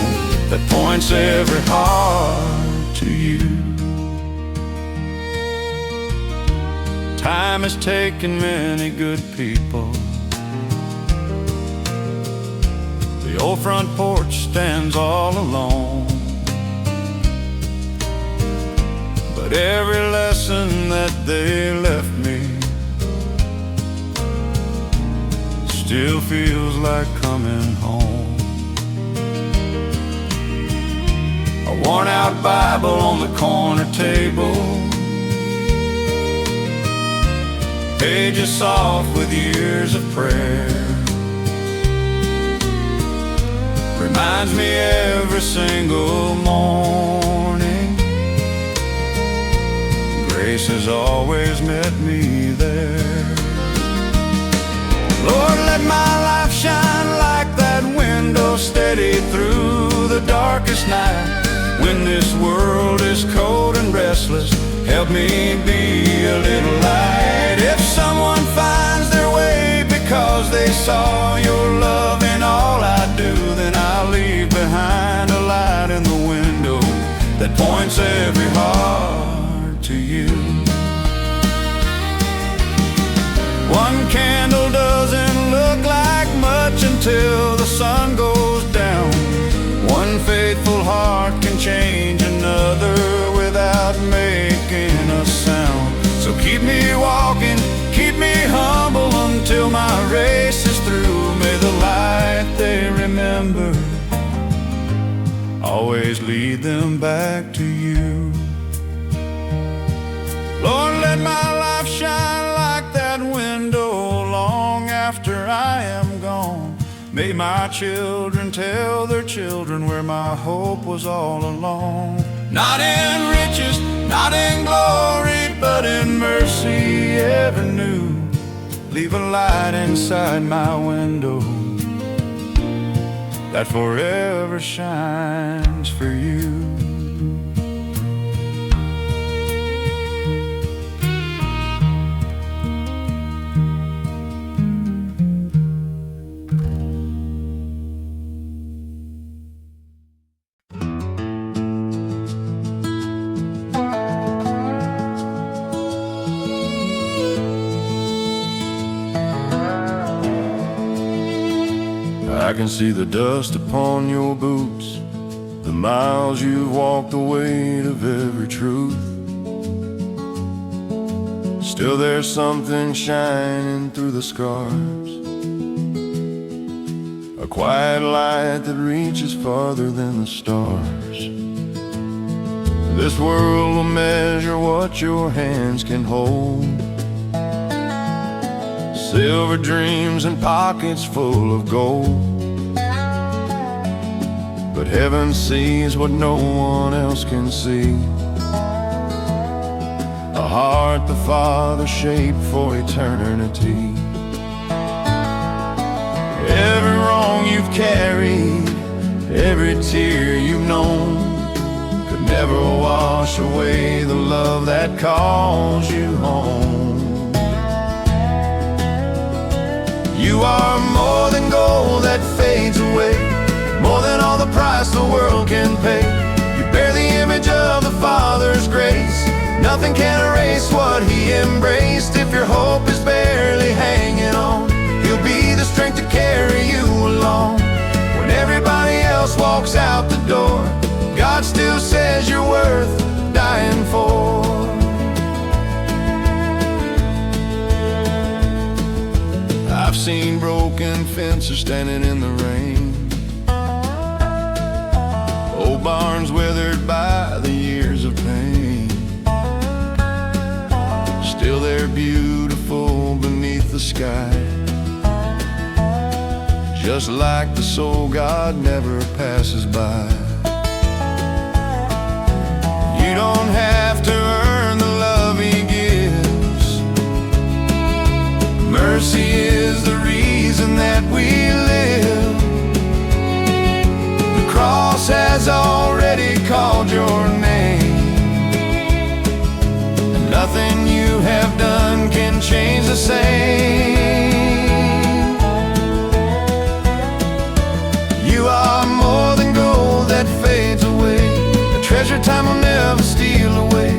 that points every heart to you. Time has taken many good people. The old front porch stands all alone, but every lesson that they left me still feels like coming home. A worn-out Bible on the corner table, pages soft with years of prayer, reminds me every single morning grace has always met me there. Lord, let my life shine like that window, steady through the darkest night. When this world is cold and restless, help me be a little light. If someone finds their way because they saw your love in all I do, then I'll leave behind a light in the window that points every heart to you. One candle doesn't look like much until the sun goes down. One faithful heart can change another without making a sound. So keep me walking, keep me humble until my race is through. May the light they remember always lead them back to you. Lord, let my life shine like that window long after I am gone. May my children tell their children where my hope was all along. Not in riches, not in glory, but in mercy ever new. Leave a light inside my window that forever shines for you. I can see the dust upon your boots, the miles you've walked, the weight of every truth. Still there's something shining through the scars, a quiet light that reaches farther than the stars. This world will measure what your hands can hold, silver dreams and pockets full of gold. But heaven sees what no one else can see, a heart the Father shaped for eternity. Every wrong you've carried, every tear you've known, could never wash away the love that calls you home. You are more than gold that fades away, more than all the price the world can pay. You bear the image of the Father's grace. Nothing can erase what He embraced. If your hope is barely hanging on, He'll be the strength to carry you along. When everybody else walks out the door, God still says you're worth dying for. I've seen broken fences standing in the rain, thorns withered by the years of pain, still they're beautiful beneath the sky, just like the soul God never passes by. You don't have to earn the love He gives. Mercy is the reason that we live. The cross has already called your name, and nothing you have done can change the same. You are more than gold that fades away, a treasure time will never steal away.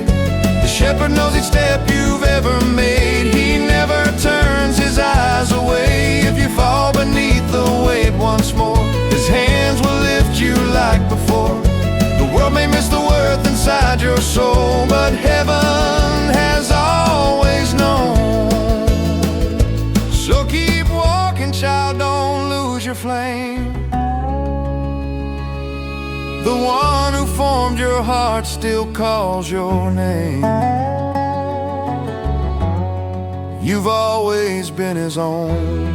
The shepherd knows each step you've ever made. He never turns His eyes away. If you fall beneath the weight once more, His hands will lift you like before. The world may miss the worth inside your soul, but heaven has always known. So keep walking, child, don't lose your flame. The one who formed your heart still calls your name. You've always been His own,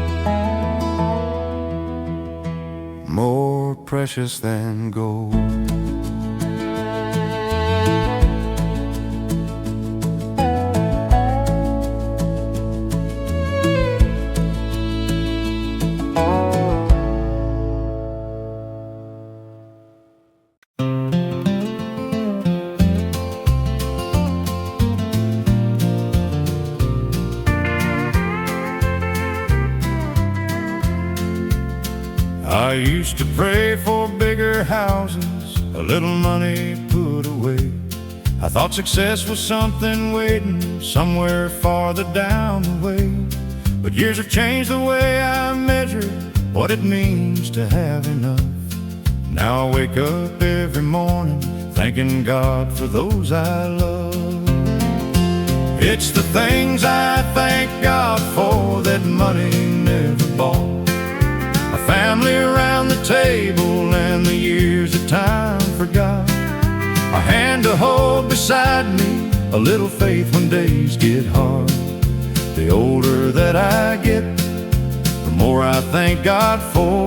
more precious than gold. I used to pray for bigger houses, a little money put away. I thought success was something waiting somewhere farther down the way. But years have changed the way I measure what it means to have enough. Now I wake up every morning thanking God for those I love. It's the things I thank God for that money never bought. A family around the table and the years that time forgot. A hand to hold beside me, a little faith when days get hard. The older that I get, the more I thank God for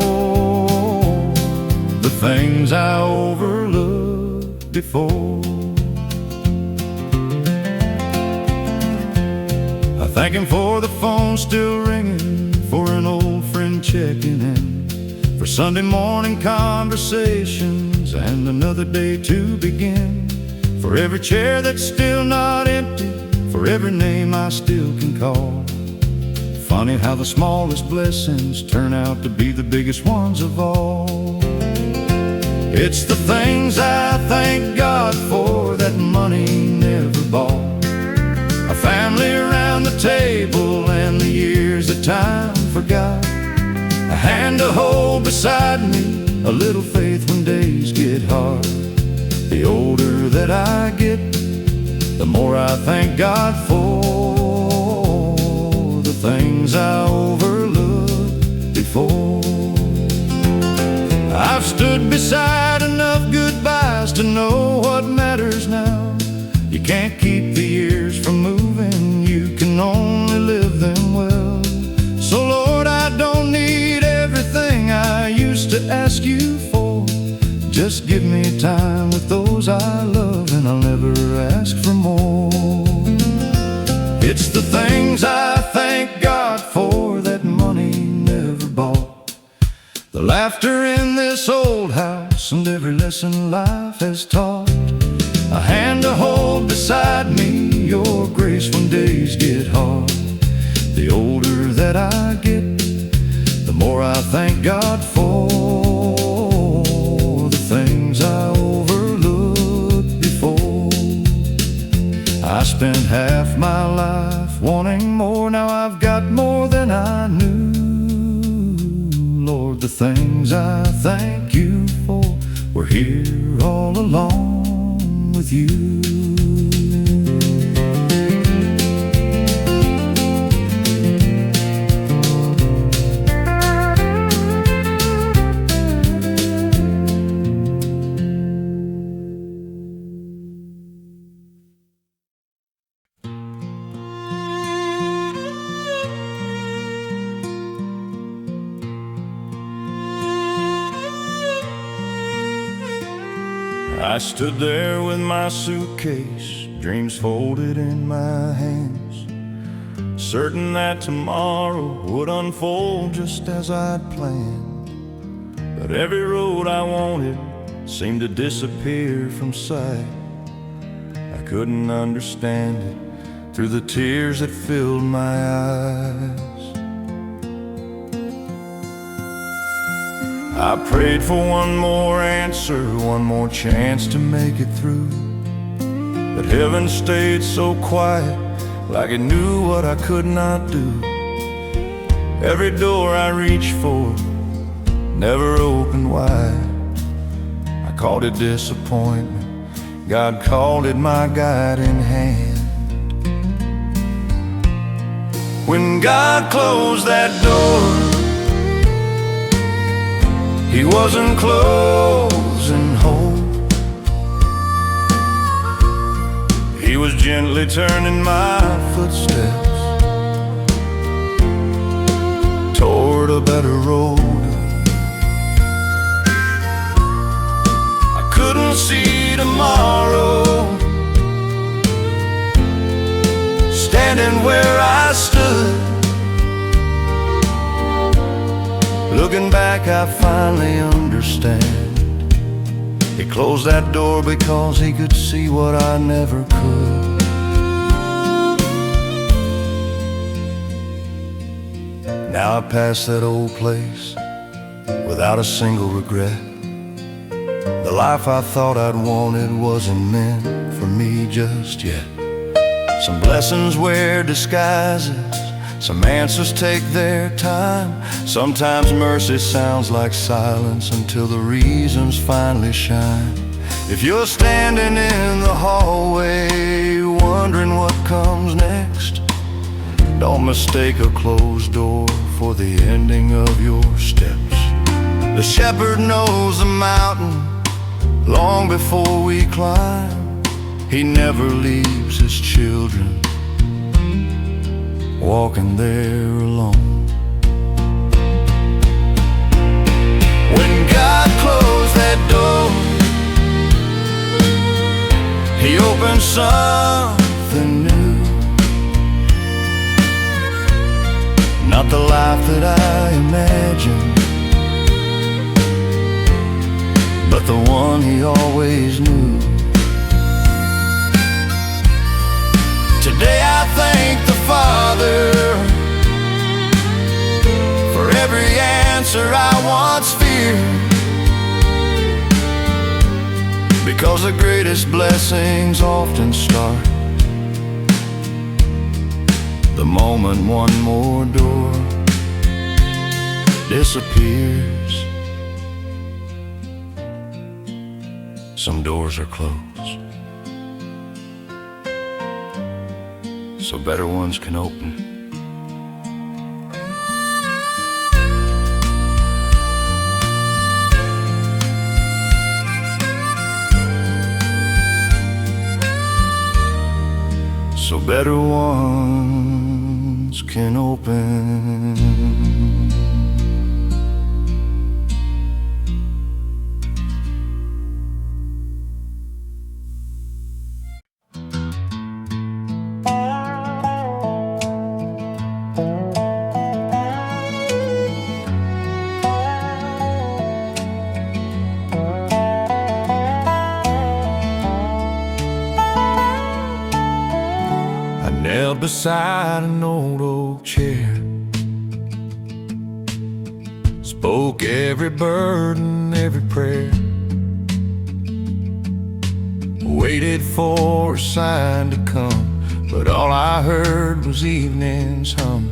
the things I overlooked before. I thank Him for the phone still ringing, for an old friend checking in, for Sunday morning conversations and another day to begin, for every chair that's still not empty, for every name I still can call. Funny how the smallest blessings turn out to be the biggest ones of all. It's the things I thank God for that money never bought. A family around the table and the years that time forgot. A hand to hold beside me, a little faith when days get hard. The older that I get, the more I thank God for the things I overlooked before. I've stood beside enough goodbyes to know what matters now. You can't keep the years from moving, you can only live them well. So Lord, I don't need everything I used to ask you for. Just give me time with those I love and I'll never ask for more. It's the things I thank God for that money never bought. The laughter in this old house and every lesson life has taught. A hand to hold beside me, your grace when days get hard. The older that I get, the more I thank God for the things I overlooked before. I spent half my life wanting more, now I've got more than I knew. Lord, the things I thank you for were here all along with you. I stood there with my suitcase, dreams folded in my hands, certain that tomorrow would unfold just as I'd planned. But every road I wanted seemed to disappear from sight. I couldn't understand it through the tears that filled my eyes. I prayed for one more answer, one more chance to make it through. But heaven stayed so quiet, like it knew what I could not do. Every door I reached for never opened wide. I called it disappointment, God called it my guiding hand. When God closed that door, He wasn't closing hope. He was gently turning my footsteps toward a better road. I couldn't see tomorrow, standing where I stood. Looking back, I finally understand. He closed that door because He could see what I never could. Now I pass that old place without a single regret. The life I thought I'd wanted wasn't meant for me just yet. Some blessings wear disguises, some answers take their time. Sometimes mercy sounds like silence until the reasons finally shine. If you're standing in the hallway wondering what comes next, don't mistake a closed door for the ending of your steps. The shepherd knows the mountain long before we climb. He never leaves His children walking there alone. When God closed that door, He opened something new. Not the life that I imagined, but the one He always knew. Today I thank the Father for every answer I once feared, because the greatest blessings often start the moment one more door disappears. Some doors are closed so better ones can open. So better ones can open. Knelt beside an old oak chair, spoke every burden, every prayer, waited for a sign to come, but all I heard was evening's hum.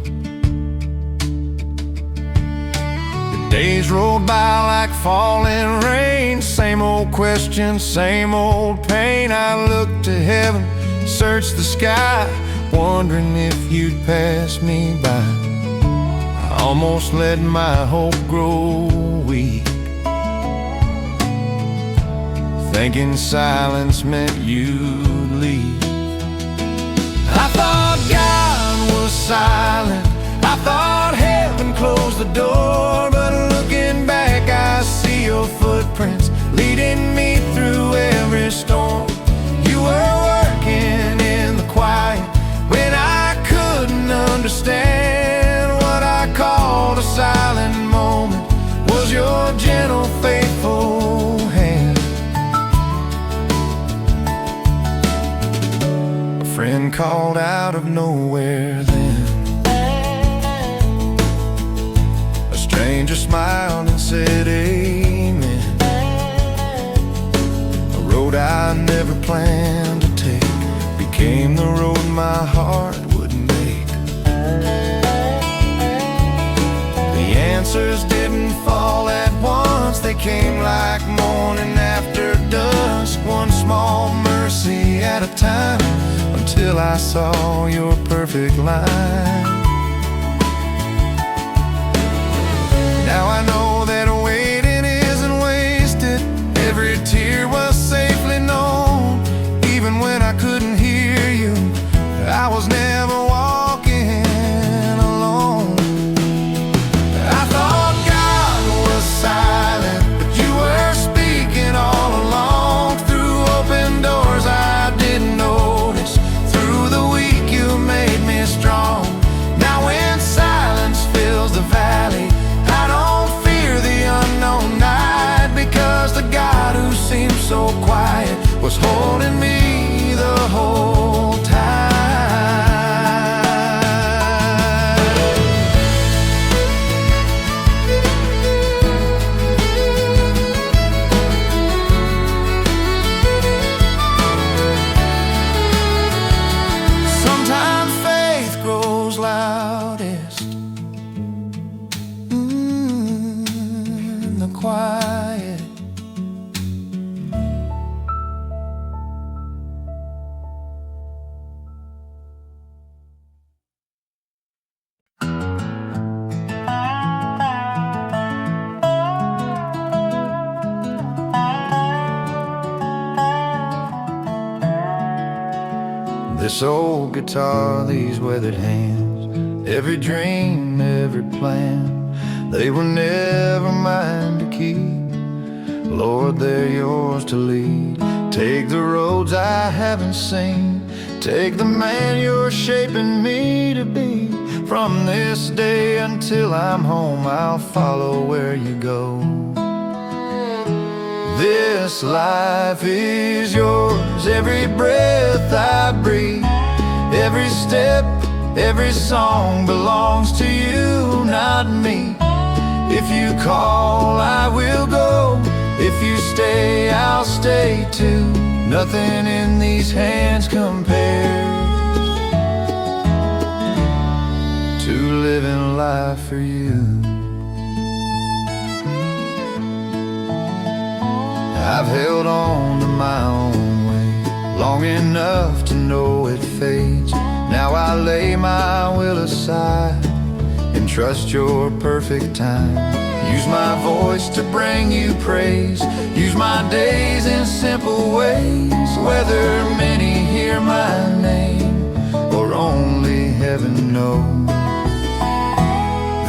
The days rolled by like falling rain, same old questions, same old pain. I looked to heaven, searched the sky, wondering if you'd pass me by. I almost let my hope grow weak, thinking silence meant you'd leave. I thought God was silent, I thought heaven closed the door, but looking back I see your footprints leading me through been called out of nowhere then. A stranger smiled and said amen. A road I never planned to take became the road my heart wouldn't make. The answers didn't fall at once, they came like morning after dusk, one small mercy at a time, until I saw your perfect line. Now I know that waiting isn't wasted. Every tear was safely known. Even when I couldn't hear you, I was never walking alone. I thought God was silent, but you were speaking all along. Through open doors I didn't notice, through the weak you made me strong. Now when silence fills the valley, I don't fear the unknown night, because the God who seemed so quiet was holding me the whole time. Sometimes faith grows loudest in the quiet. This old guitar, these weathered hands, every dream, every plan, they were never mine to keep. Lord, they're yours to lead. Take the roads I haven't seen, take the man you're shaping me to be. From this day until I'm home, I'll follow where you go. This life is yours, every breath I breathe, every step, every song belongs to you, not me. If you call, I will go. If you stay, I'll stay too. Nothing in these hands compares to living life for you. I've held on to my own way long enough to know it fades. Now I lay my will aside and trust your perfect time. Use my voice to bring you praise, use my days in simple ways. Whether many hear my name or only heaven knows.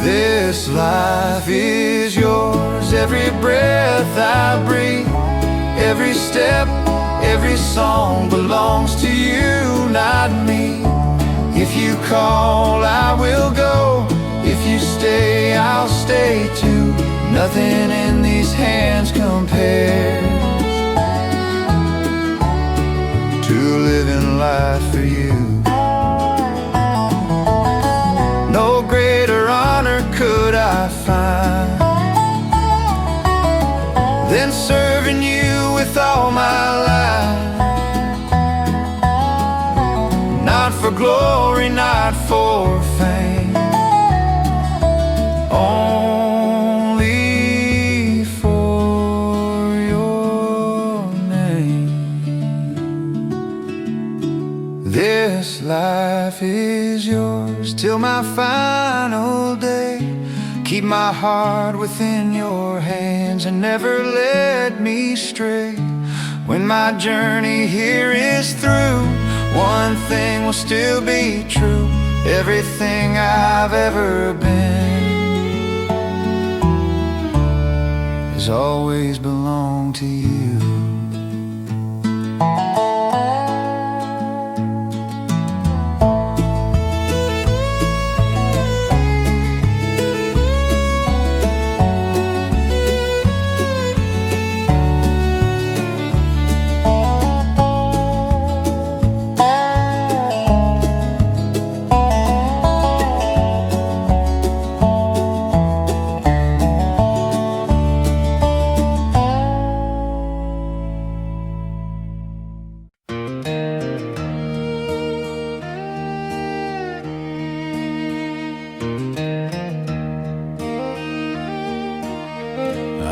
This life is yours, every breath I breathe, every step, every song belongs to you, not me. If you call, I will go. If you stay, I'll stay too. Nothing in these hands compares to living life for you. No greater honor could I find than serving you with all my life. Not for glory, not for fame, only for your name. This life is yours till my final day. Keep my heart within your hands and never let me stray. When my journey here is through, one thing will still be true: everything I've ever been has always belonged to you.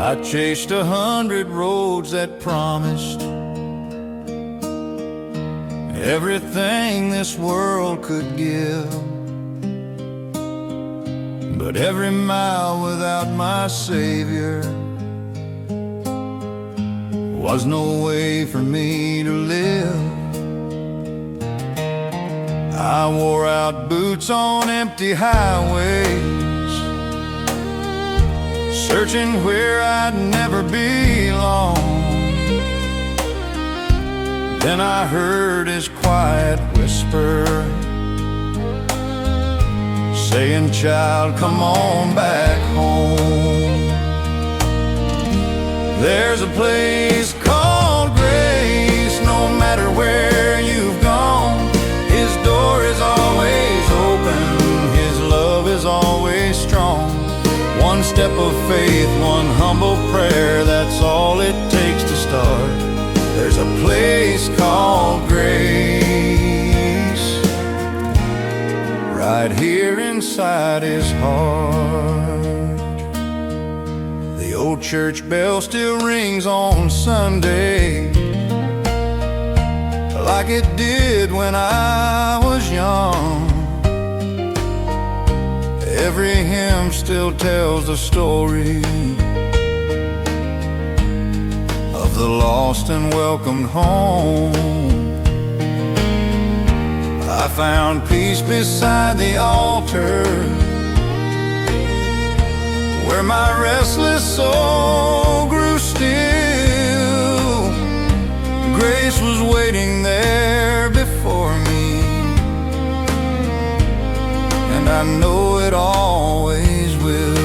I chased 100 roads that promised everything this world could give, but every mile without my Savior was no way for me to live. I wore out boots on empty highways, searching where I'd never belong. Then I heard his quiet whisper saying, "Child, come on back home. There's a place called grace, no matter where you've gone. His door is always open, his love is always strong. One step of faith, one humble prayer, that's all it takes to start. There's a place called grace, right here inside his heart." The old church bell still rings on Sunday, like it did when I was young. Every hymn still tells the story of the lost and welcomed home. I found peace beside the altar, where my restless soul grew still. Grace was waiting there before me, and I know it always will.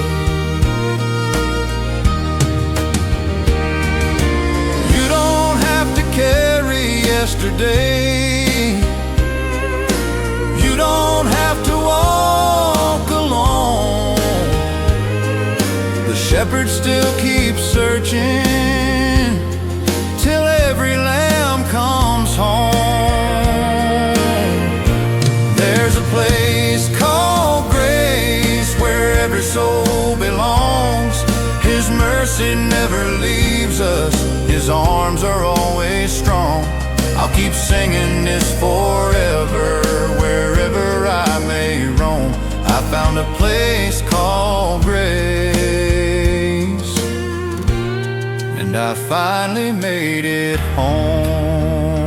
You don't have to carry yesterday, you don't have to walk alone. The shepherd still keeps searching till every lamb comes home. There's a place called grace where every soul belongs. His mercy never leaves us, his arms are always strong. I'll keep singing this forever, wherever I may roam. I found a place called grace, and I finally made it home.